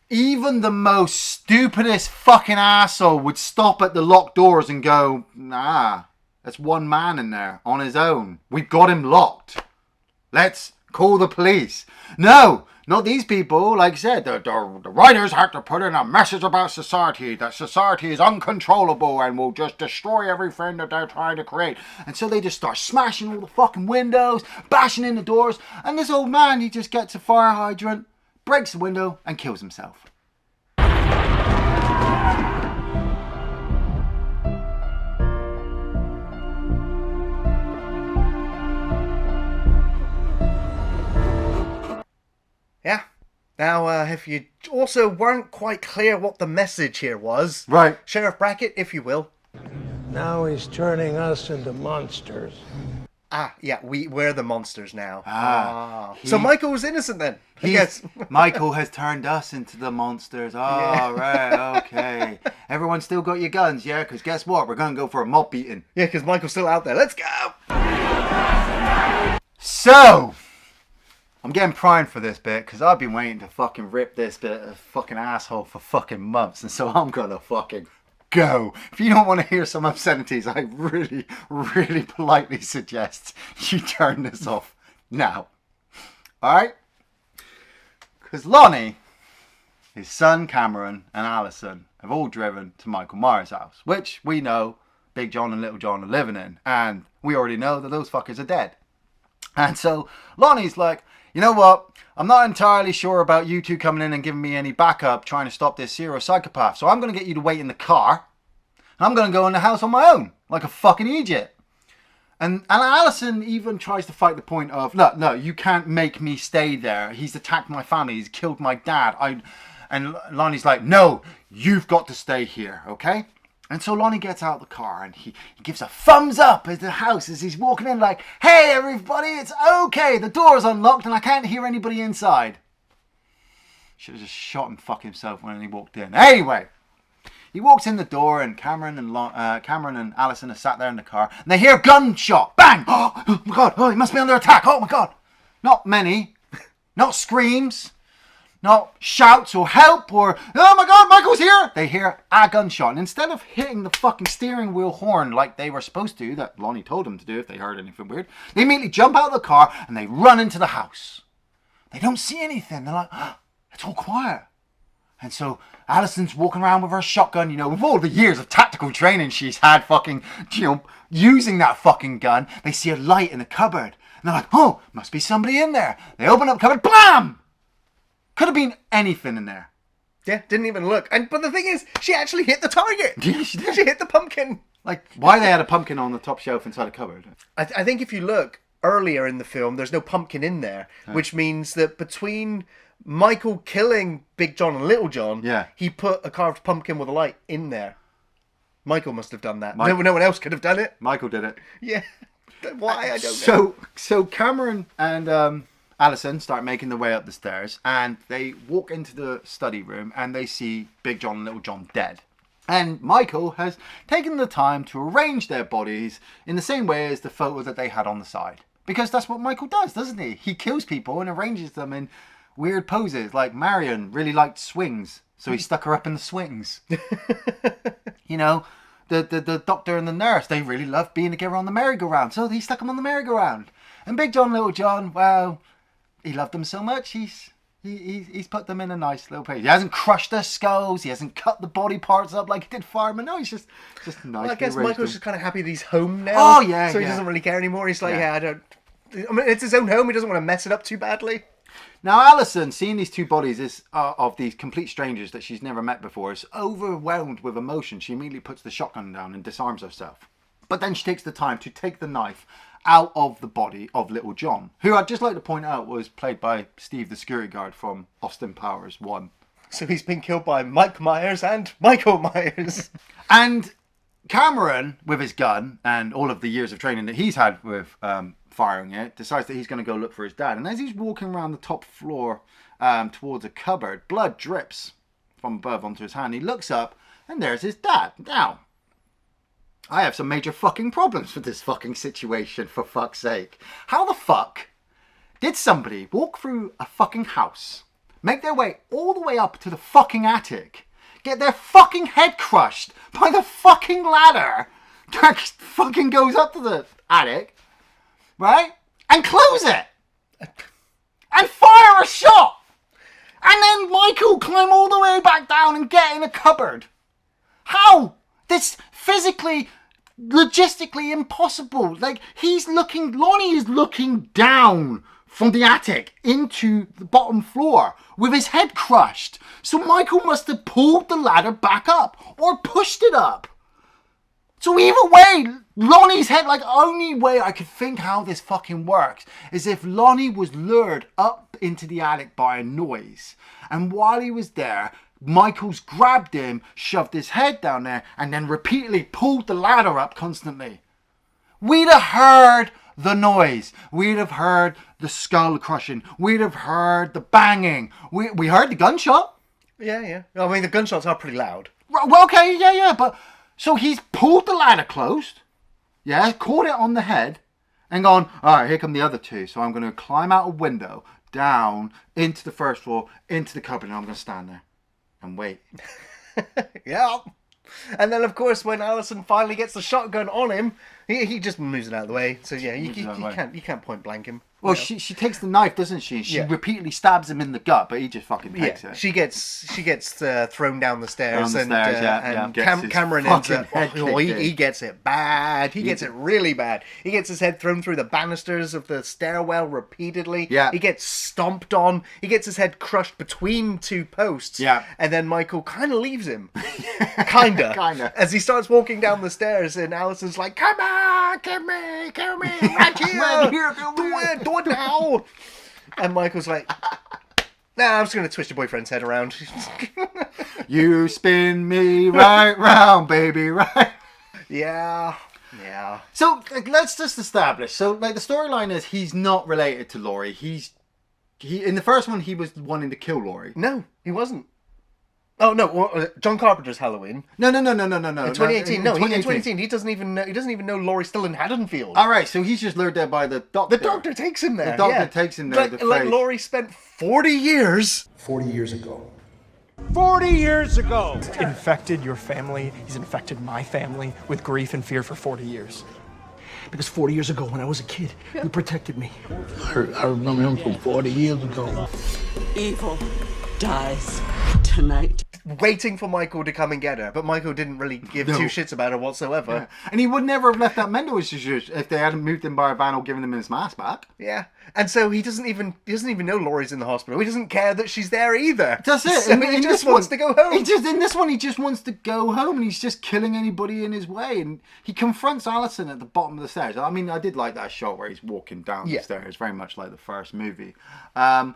even the most stupidest fucking asshole would stop at the locked doors and go, nah, there's one man in there on his own. We've got him locked. Let's call the police. No! Not these people. Like I said, the writers had to put in a message about society, that society is uncontrollable and will just destroy everything that they're trying to create. And so they just start smashing all the fucking windows, bashing in the doors, and this old man, he just gets a fire hydrant, breaks the window, and kills himself. Yeah. Now, if you also weren't quite clear what the message here was, right, Sheriff Brackett, if you will. Now he's turning us into monsters. Ah, yeah, we're the monsters now. So Michael was innocent then, I guess. Michael has turned us into the monsters. Oh, yeah. Right, okay. Everyone still got your guns, yeah? Because guess what? We're going to go for a mob beating. Yeah, because Michael's still out there. Let's go! So... I'm getting primed for this bit because I've been waiting to fucking rip this bit of fucking asshole for fucking months, and so I'm gonna fucking go. If you don't want to hear some obscenities, I really, really politely suggest you turn this off now. Alright? Because Lonnie, his son Cameron, and Allyson have all driven to Michael Myers' house, which we know Big John and Little John are living in, and we already know that those fuckers are dead. And so Lonnie's like, you know what? I'm not entirely sure about you two coming in and giving me any backup trying to stop this serial psychopath. So I'm going to get you to wait in the car. And I'm going to go in the house on my own. Like a fucking idiot. And Allyson even tries to fight the point of, no, you can't make me stay there. He's attacked my family. He's killed my dad. And Lonnie's like, no, you've got to stay here, okay? And so Lonnie gets out of the car and he gives a thumbs up at the house as he's walking in like, hey everybody, it's okay. The door's unlocked and I can't hear anybody inside. Should have just shot and fuck himself when he walked in. Anyway, he walks in the door and Cameron and Allyson are sat there in the car and they hear a gunshot. Bang! Oh my God, oh, he must be under attack. Oh my God. Not many. Not screams. Not shouts or help or, oh my God, Michael's here. They hear a gunshot. And instead of hitting the fucking steering wheel horn like they were supposed to, that Lonnie told them to do if they heard anything weird, they immediately jump out of the car and they run into the house. They don't see anything. They're like, oh, it's all quiet. And so Allyson's walking around with her shotgun, you know, with all the years of tactical training she's had fucking, you know, using that fucking gun. They see a light in the cupboard. And they're like, oh, must be somebody in there. They open up the cupboard, blam! Could have been anything in there. Yeah, didn't even look. But the thing is, she actually hit the target. Yeah, she did. She hit the pumpkin. Like, why they had a pumpkin on the top shelf inside a cupboard? I think if you look earlier in the film, there's no pumpkin in there, which means that between Michael killing Big John and Little John, he put a carved pumpkin with a light in there. Michael must have done that. No one else could have done it. Michael did it. Yeah. Why? I don't know. So Cameron and Allyson start making their way up the stairs and they walk into the study room and they see Big John and Little John dead. And Michael has taken the time to arrange their bodies in the same way as the photo that they had on the side. Because that's what Michael does, doesn't he? He kills people and arranges them in weird poses. Like Marion really liked swings, so he stuck her up in the swings. You know, the doctor and the nurse, they really loved being together on the merry-go-round, so he stuck them on the merry-go-round. And Big John, Little John, well, he loved them so much, he's put them in a nice little place. He hasn't crushed their skulls. He hasn't cut the body parts up like he did Fireman. No, he's just nice. Well, I guess Michael's just kind of happy that he's home now. Oh, yeah, so he doesn't really care anymore. He's like, I mean, it's his own home. He doesn't want to mess it up too badly. Now, Allyson, seeing these two bodies of these complete strangers that she's never met before, is overwhelmed with emotion. She immediately puts the shotgun down and disarms herself. But then she takes the time to take the knife out of the body of Little John, who I'd just like to point out was played by Steve, the security guard from Austin Powers 1. So he's been killed by Mike Myers and Michael Myers. And Cameron, with his gun and all of the years of training that he's had with firing it, decides that he's going to go look for his dad. And as he's walking around the top floor towards a cupboard, blood drips from above onto his hand. He looks up and there's his dad. Now, I have some major fucking problems with this fucking situation, for fuck's sake. How the fuck did somebody walk through a fucking house, make their way all the way up to the fucking attic, get their fucking head crushed by the fucking ladder that fucking goes up to the attic, right? And close it! And fire a shot! And then Michael climb all the way back down and get in a cupboard. How? This physically, logistically impossible. Like, Lonnie is looking down from the attic into the bottom floor with his head crushed. So Michael must have pulled the ladder back up or pushed it up. So either way, Lonnie's head, like, only way I could think how this fucking works is if Lonnie was lured up into the attic by a noise. And while he was there, Michael's grabbed him, shoved his head down there, and then repeatedly pulled the ladder up constantly. We'd have heard the noise. We'd have heard the skull crushing. We'd have heard the banging. We heard the gunshot. Yeah. I mean, the gunshots are pretty loud. Well, okay, yeah. But so he's pulled the ladder closed. Yeah, caught it on the head, and gone, all right, here come the other two. So I'm going to climb out a window, down, into the first floor, into the cupboard, and I'm going to stand there and wait. Yeah. And then, of course, when Allyson finally gets the shotgun on him, he just moves it out of the way. So, yeah, you can't point blank him. Well, she takes the knife, doesn't she? She repeatedly stabs him in the gut, but he just fucking takes it. She gets thrown down the stairs. Cameron ends up... he gets it bad. He gets it really bad. He gets his head thrown through the banisters of the stairwell repeatedly. Yeah. He gets stomped on. He gets his head crushed between two posts. Yeah. And then Michael kind of leaves him. Kinda. As he starts walking down the stairs, and Allison's like, come on, kill me, right here. Do it now. And Michael's like, nah, I'm just going to twist your boyfriend's head around. You spin me right round, baby, right? Yeah. So, let's just establish. So, the storyline is he's not related to Laurie. He in the first one, he was wanting to kill Laurie. No, he wasn't. Oh no, John Carpenter's Halloween. No. In 2018, in 2018, he doesn't even know Laurie's still in Haddonfield. All right, so he's just lured there by the doctor. The doctor takes him there. The doctor takes him there. Like Laurie spent 40 years. 40 years ago. 40 years ago! Infected your family, he's infected my family with grief and fear for 40 years. Because 40 years ago, when I was a kid, you protected me. I remember him from 40 years ago. Evil dies tonight. Waiting for Michael to come and get her, but Michael didn't really give two shits about her whatsoever. Yeah. And he would never have left that mental institution if they hadn't moved him by a van or given him his mask back. Yeah, and so he doesn't even know Laurie's in the hospital. He doesn't care that she's there either. That's it. So he just wants to go home. In this one, he just wants to go home, and he's just killing anybody in his way. And he confronts Allyson at the bottom of the stairs. I mean, I did like that shot where he's walking down the stairs, very much like the first movie. And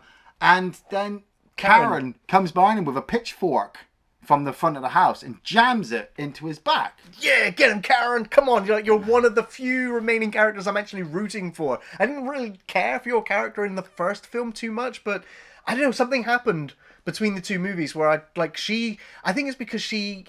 then Karen comes behind him with a pitchfork from the front of the house and jams it into his back. Yeah, get him, Karen. Come on, you're one of the few remaining characters I'm actually rooting for. I didn't really care for your character in the first film too much, but I don't know, something happened between the two movies where I think it's because she's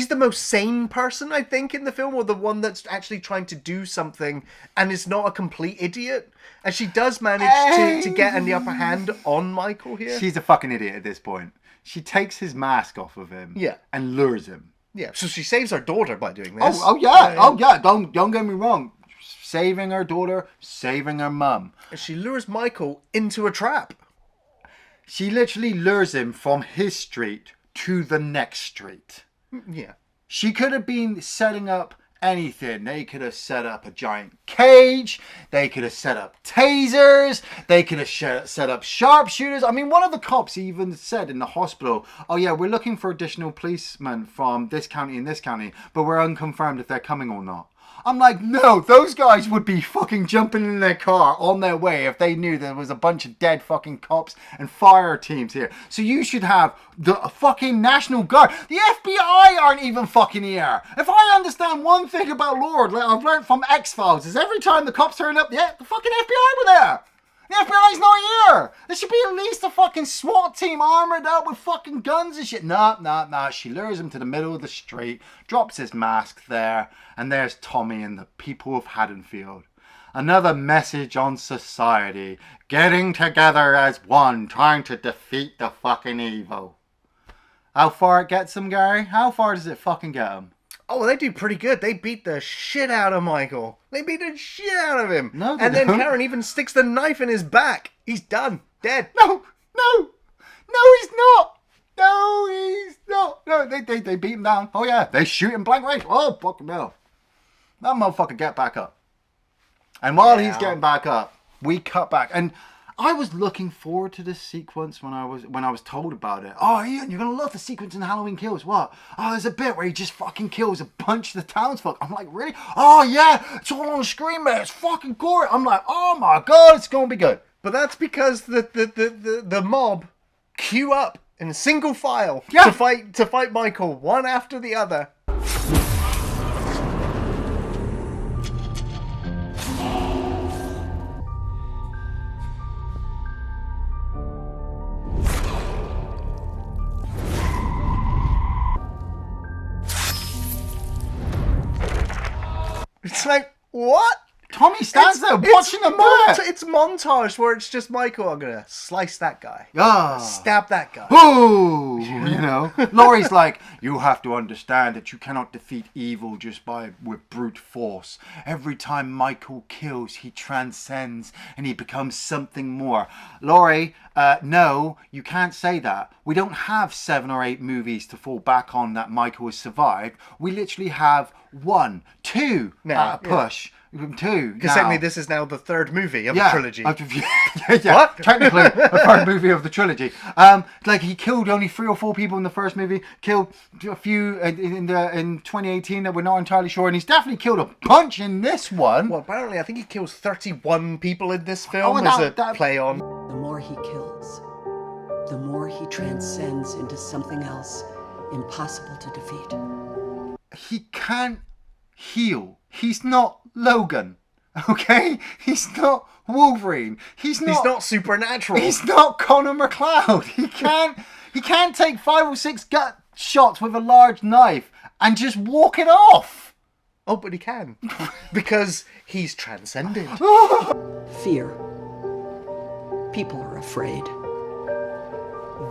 the most sane person, I think, in the film, or the one that's actually trying to do something and is not a complete idiot. And she does manage to get in the upper hand on Michael here. She's a fucking idiot at this point. She takes his mask off of him and lures him. Yeah, so she saves her daughter by doing this. Oh yeah. Don't get me wrong. Saving her daughter, saving her mum. And she lures Michael into a trap. She literally lures him from his street to the next street. Yeah. She could have been setting up anything. They could have set up a giant cage. They could have set up tasers. They could have set up sharpshooters. I mean, one of the cops even said in the hospital, oh yeah, we're looking for additional policemen from this county and this county, but we're unconfirmed if they're coming or not. I'm like, no, those guys would be fucking jumping in their car on their way if they knew there was a bunch of dead fucking cops and fire teams here. So you should have the fucking National Guard. The FBI aren't even fucking here. If I understand one thing about Lord, like I've learned from X-Files, is every time the cops turn up, yeah, the fucking FBI were there. The FBI's not here. There should be at least a fucking SWAT team armored up with fucking guns and shit. Nah. She lures him to the middle of the street, drops his mask there, and there's Tommy and the people of Haddonfield. Another message on society. Getting together as one, trying to defeat the fucking evil. How far it gets them, Gary? How far does it fucking get them? Oh, they do pretty good. They beat the shit out of Michael. They beat the shit out of him. No, they and then don't. Karen even sticks the knife in his back. He's done. Dead. No, he's not. No, they beat him down. Oh yeah, they shoot him blank range. Oh, fucking hell. That motherfucker get back up. And while he's getting back up, we cut back. And I was looking forward to this sequence when I was told about it. Oh, Iain, you're gonna love the sequence in Halloween Kills. What? Oh, there's a bit where he just fucking kills a bunch of the townsfolk. I'm like, really? Oh yeah, it's all on the screen, man. It's fucking gory. I'm like, oh my god, it's gonna be good. But that's because the mob queue up in a single file to fight Michael, one after the other. It's like, what? Tommy stands there watching a murder. It's montage where it's just Michael. I'm gonna slice that guy. Stab that guy. Ooh, you know. Laurie's like, you have to understand that you cannot defeat evil just with brute force. Every time Michael kills, he transcends and he becomes something more. Laurie, no, you can't say that. We don't have 7 or 8 movies to fall back on that Michael has survived. We literally have 1, 2 push. 2. Because technically this is now the 3rd movie of the trilogy. Yeah. What? Technically the 3rd movie of the trilogy. Like he killed only 3 or 4 people in the first movie, killed a few in 2018 that we're not entirely sure, and he's definitely killed a bunch in this one. Well, apparently I think he kills 31 people in this film as a play on. The more he kills, the more he transcends into something else impossible to defeat. He can't heal. He's not Logan, okay? He's not Wolverine. He's not supernatural. He's not Connor McLeod. He can't take 5 or 6 gut shots with a large knife and just walk it off. Oh, but he can. Because he's transcended. Fear. People are afraid.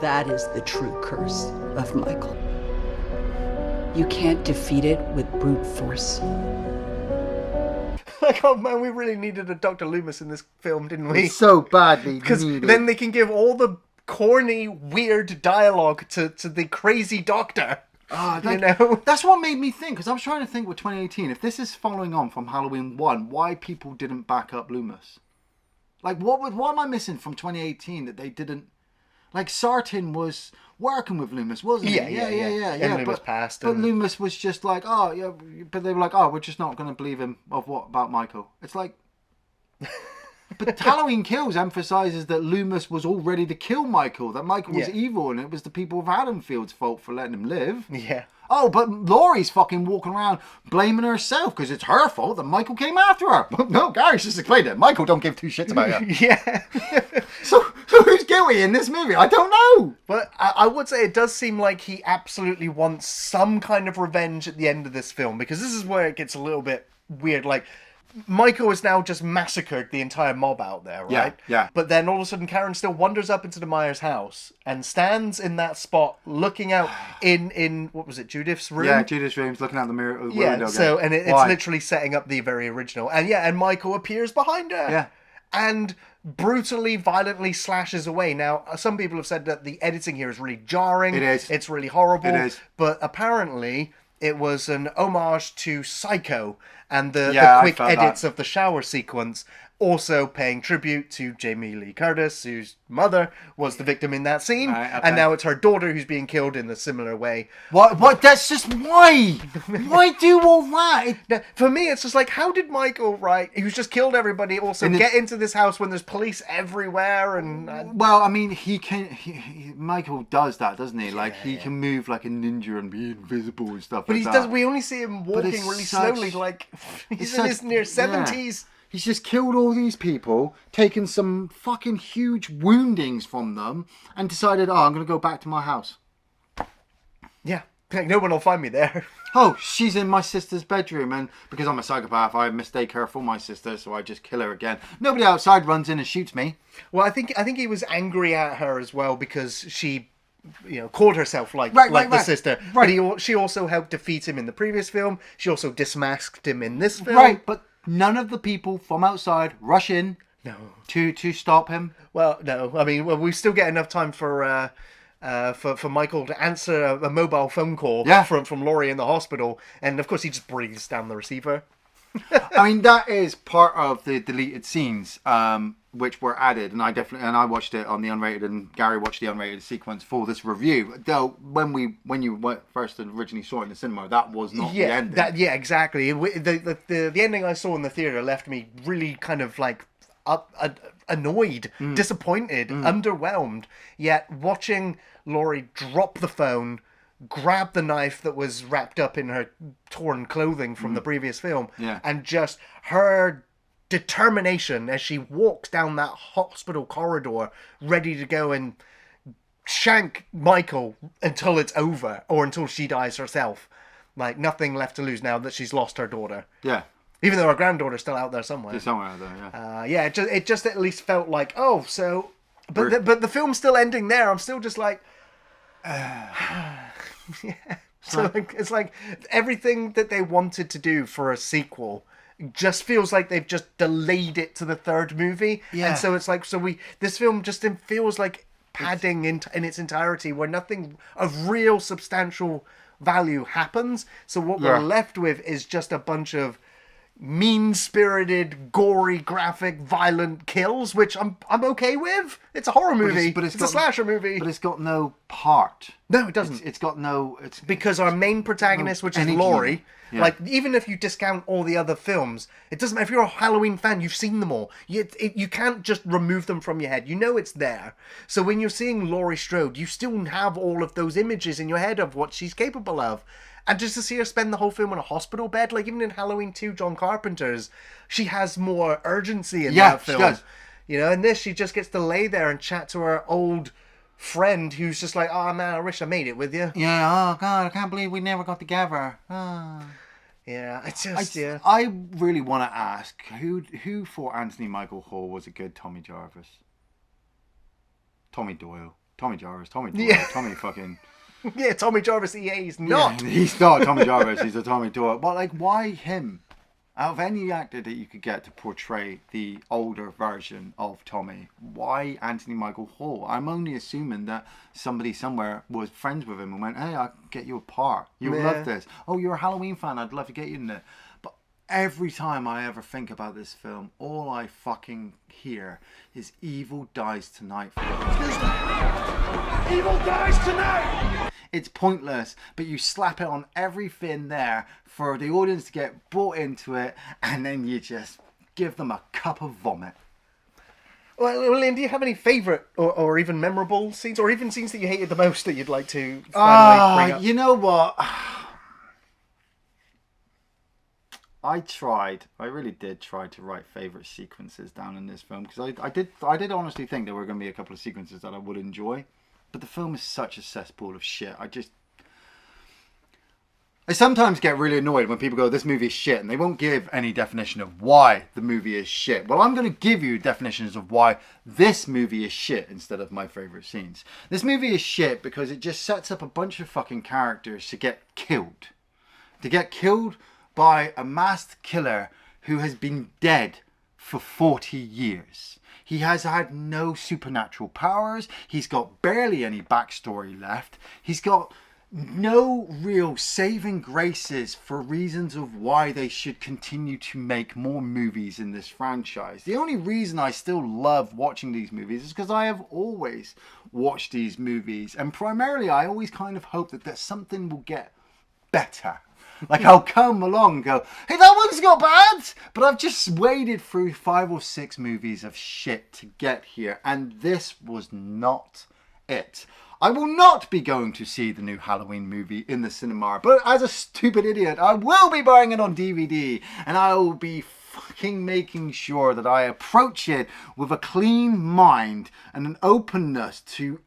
That is the true curse of Michael. You can't defeat it with brute force. Like, oh man, we really needed a Dr. Loomis in this film, didn't we? It's so badly because then they can give all the corny, weird dialogue to the crazy doctor. You know? That's what made me think, because I was trying to think with 2018, if this is following on from Halloween 1, why people didn't back up Loomis? Like, what am I missing from 2018 that they didn't... Like, Sartin was working with Loomis, wasn't he? Yeah. And Loomis passed. But Loomis was just like, oh, yeah, but they were like, oh, we're just not going to believe him of what about Michael. It's like... But Halloween Kills emphasises that Loomis was all ready to kill Michael, that Michael was evil, and it was the people of Haddonfield's fault for letting him live. Yeah. Oh, but Laurie's fucking walking around blaming herself because it's her fault that Michael came after her. No, Gary's just explained it. Michael don't give two shits about her. Yeah. So who's guilty in this movie? I don't know. But I would say it does seem like he absolutely wants some kind of revenge at the end of this film, because this is where it gets a little bit weird. Like, Michael has now just massacred the entire mob out there, right? Yeah. But then all of a sudden Karen still wanders up into the Myers house and stands in that spot looking out in what was it, Judith's room? Yeah, Judith's room's looking out the mirror. Yeah, so, and it's literally setting up the very original. And Michael appears behind her. Yeah. And brutally, violently slashes away. Now, some people have said that the editing here is really jarring. It is. It's really horrible. It is. But apparently, it was an homage to Psycho and the quick edits of the shower sequence. Also paying tribute to Jamie Lee Curtis, whose mother was the victim in that scene. Right, okay. And now it's her daughter who's being killed in a similar way. What? That's just why? Why do all that? Now, for me, it's just like, how did Michael, who's just killed everybody, also get into this house when there's police everywhere? And well, I mean, Michael does that, doesn't he? Like, he can move like a ninja and be invisible and stuff. But like he that. does. We only see him walking really slowly, like he's in his near 70s. Yeah. He's just killed all these people, taken some fucking huge woundings from them, and decided, I'm going to go back to my house. Yeah, like, no one will find me there. Oh, she's in my sister's bedroom, and because I'm a psychopath, I mistake her for my sister, so I just kill her again. Nobody outside runs in and shoots me. Well, I think he was angry at her as well because she, called herself like the sister. Right. But she also helped defeat him in the previous film. She also dismasked him in this film. Right, but none of the people from outside rush in. No. To stop him. Well, no. I mean, we still get enough time for Michael to answer a mobile phone call from Laurie in the hospital, and of course he just breathes down the receiver. I mean, that is part of the deleted scenes, which were added, and I watched it on the unrated, and Gary watched the unrated sequence for this review. Though when you first originally saw it in the cinema, that was not the ending. Exactly. The ending I saw in the theater left me really kind of like annoyed, disappointed, underwhelmed. Yet watching Laurie drop the phone, grab the knife that was wrapped up in her torn clothing from the previous film, and just her determination as she walks down that hospital corridor ready to go and shank Michael until it's over, or until she dies herself. Like, nothing left to lose now that she's lost her daughter. Yeah. Even though her granddaughter's still out there somewhere. She's somewhere out there, yeah. It just at least felt like, but the film's still ending there. I'm still just like, yeah. So it's like everything that they wanted to do for a sequel just feels like they've just delayed it to the third movie. Yeah. And so it's like, this film just feels like padding in its entirety, where nothing of real substantial value happens. So what we're left with is just a bunch of mean-spirited, gory, graphic, violent kills, which I'm okay with. It's a horror movie, but it's a slasher movie. But it's got no part. No, it doesn't. It's got no... Because our main protagonist, which is Laurie, like, even if you discount all the other films, it doesn't matter. If you're a Halloween fan, you've seen them all. You can't just remove them from your head. You know it's there. So when you're seeing Laurie Strode, you still have all of those images in your head of what she's capable of. And just to see her spend the whole film in a hospital bed, like even in Halloween 2, John Carpenter's, she has more urgency in that film. She does. In this, she just gets to lay there and chat to her old friend who's just like, oh man, I wish I made it with you. Yeah, oh God, I can't believe we never got together. Oh. Yeah, it's just, I really want to ask, who for Anthony Michael Hall was a good Tommy Jarvis? Tommy Doyle. Tommy Jarvis. Tommy Doyle. Yeah. Tommy fucking... Yeah, Tommy Jarvis, he's not. Yeah, he's not Tommy Jarvis, he's a Tommy Doyle. But, like, why him? Out of any actor that you could get to portray the older version of Tommy, why Anthony Michael Hall? I'm only assuming that somebody somewhere was friends with him and went, hey, I'll get you a part. You'll love this. Oh, you're a Halloween fan, I'd love to get you in there. But every time I ever think about this film, all I fucking hear is Evil Dies Tonight. Excuse me. Evil Dies Tonight! It's pointless, but you slap it on everything there for the audience to get brought into it, and then you just give them a cup of vomit. Well, Iain, do you have any favourite or even memorable scenes, or even scenes that you hated the most that you'd like to finally bring up? You know what? I really did try to write favourite sequences down in this film, because I did honestly think there were going to be a couple of sequences that I would enjoy, but the film is such a cesspool of shit. I sometimes get really annoyed when people go, this movie is shit, and they won't give any definition of why the movie is shit. Well, I'm going to give you definitions of why this movie is shit instead of my favourite scenes. This movie is shit because it just sets up a bunch of fucking characters to get killed. To get killed by a masked killer who has been dead for 40 years. He has had no supernatural powers. He's got barely any backstory left. He's got no real saving graces for reasons of why they should continue to make more movies in this franchise. The only reason I still love watching these movies is because I have always watched these movies, and primarily I always kind of hope that something will get better. Like, I'll come along and go, hey, that one's not bad, but I've just waded through 5 or 6 movies of shit to get here, and this was not it. I will not be going to see the new Halloween movie in the cinema, but as a stupid idiot, I will be buying it on DVD, and I will be fucking making sure that I approach it with a clean mind and an openness to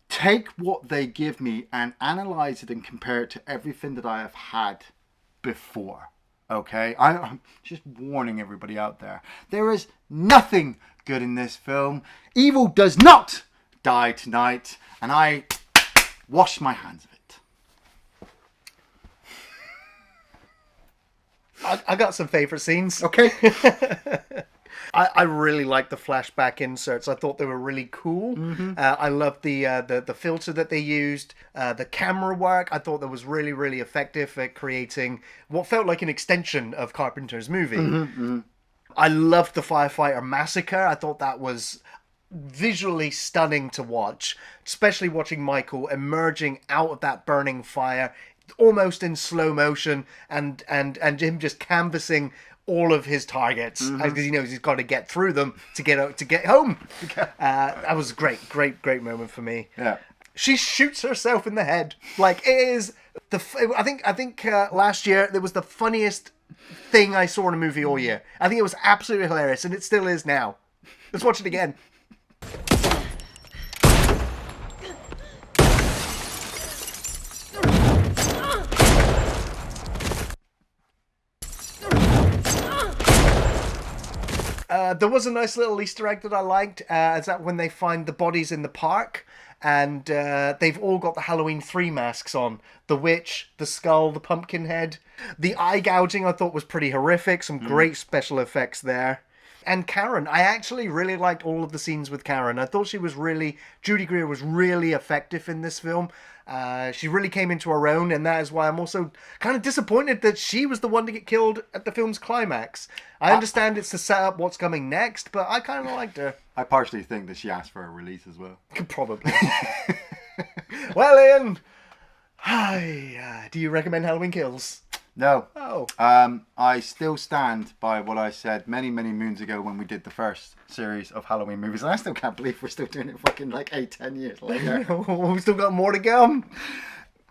take what they give me and analyze it and compare it to everything that I have had before. Okay? I'm just warning everybody out there. There is nothing good in this film. Evil does not die tonight, and I wash my hands of it. I got some favourite scenes. Okay. I really liked the flashback inserts. I thought they were really cool. Mm-hmm. I loved the filter that they used. The camera work, I thought that was really, really effective at creating what felt like an extension of Carpenter's movie. Mm-hmm. I loved the Firefighter massacre. I thought that was visually stunning to watch, especially watching Michael emerging out of that burning fire almost in slow motion, and him just canvassing all of his targets because he knows he's got to get through them to get home. That was a great moment for me. Yeah, she shoots herself in the head. Like, it is I think last year there was the funniest thing I saw in a movie all year. I think it was absolutely hilarious, and it still is now. Let's watch it again. There was a nice little Easter egg that I liked. Is that when they find the bodies in the park, and they've all got the Halloween 3 masks on. The witch, the skull, the pumpkin head. The eye gouging I thought was pretty horrific. Some great special effects there. And Karen, I actually really liked all of the scenes with Karen. I thought Judy Greer was really effective in this film. She really came into her own, and that is why I'm also kind of disappointed that she was the one to get killed at the film's climax. I understand it's to set up what's coming next, but I kind of liked her. I partially think that she asked for a release as well. Probably. Well, Iain, do you recommend Halloween Kills? No. Oh. I still stand by what I said many, many moons ago when we did the first series of Halloween movies. And I still can't believe we're still doing it fucking like 8-10 years later. We've still got more to come.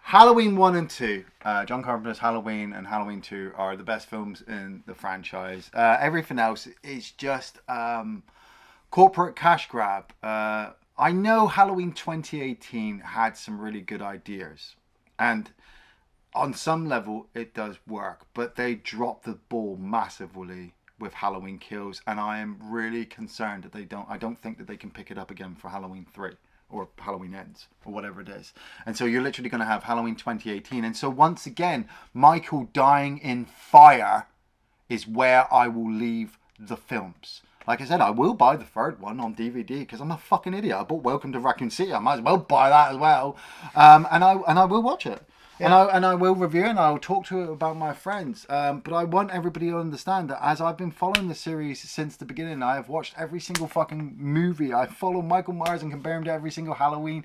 Halloween 1 and 2, John Carpenter's Halloween and Halloween 2 are the best films in the franchise. Everything else is just corporate cash grab. I know Halloween 2018 had some really good ideas. And on some level, it does work, but they dropped the ball massively with Halloween Kills, and I am really concerned that I don't think that they can pick it up again for Halloween 3 or Halloween Ends or whatever it is. And so you're literally going to have Halloween 2018. And so once again, Michael dying in fire is where I will leave the films. Like I said, I will buy the third one on DVD because I'm a fucking idiot. I bought Welcome to Raccoon City. I might as well buy that as well. And I will watch it. Yeah. And I will review it, and I will talk to it about my friends. But I want everybody to understand that as I've been following the series since the beginning, I have watched every single fucking movie. I follow Michael Myers and compare him to every single Halloween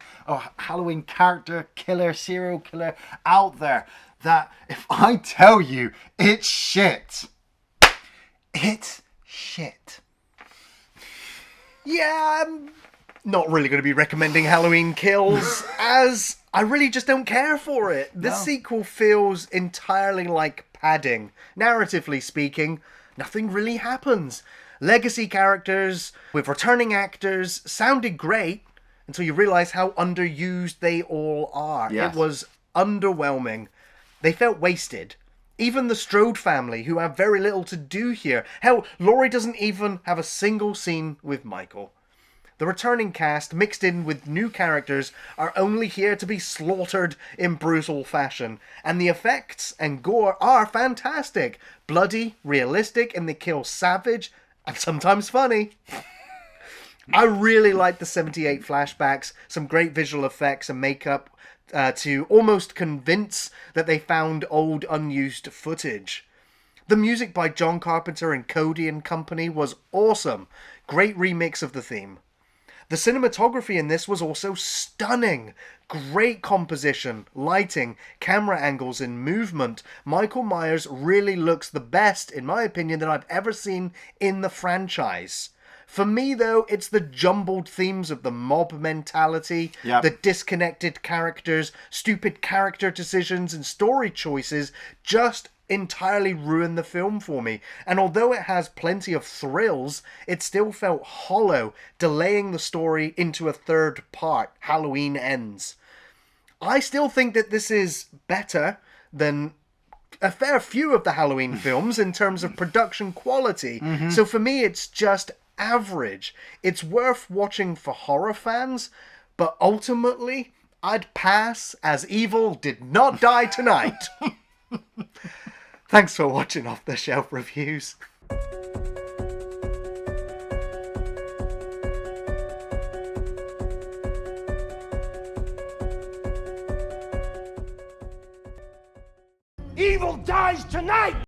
character, killer, serial killer out there. That if I tell you it's shit, it's shit. Yeah, I'm not really going to be recommending Halloween Kills as I really just don't care for it. This sequel feels entirely like padding. Narratively speaking, nothing really happens. Legacy characters with returning actors sounded great until you realise how underused they all are. Yes. It was underwhelming. They felt wasted. Even the Strode family, who have very little to do here. Hell, Laurie doesn't even have a single scene with Michael. The returning cast, mixed in with new characters, are only here to be slaughtered in brutal fashion. And the effects and gore are fantastic. Bloody, realistic, and they kill savage, and sometimes funny. I really like the 78 flashbacks, some great visual effects and makeup to almost convince that they found old unused footage. The music by John Carpenter and Cody and Company was awesome. Great remix of the theme. The cinematography in this was also stunning. Great composition, lighting, camera angles and movement. Michael Myers really looks the best, in my opinion, that I've ever seen in the franchise. For me, though, it's the jumbled themes of the mob mentality, the disconnected characters, stupid character decisions and story choices just entirely ruined the film for me. And although it has plenty of thrills, it still felt hollow, delaying the story into a third part, Halloween Ends. I still think that this is better than a fair few of the Halloween films in terms of production quality. So for me, it's just average. It's worth watching for horror fans, but ultimately, I'd pass, as evil did not die tonight. Thanks for watching Off the Shelf Reviews. Evil dies tonight!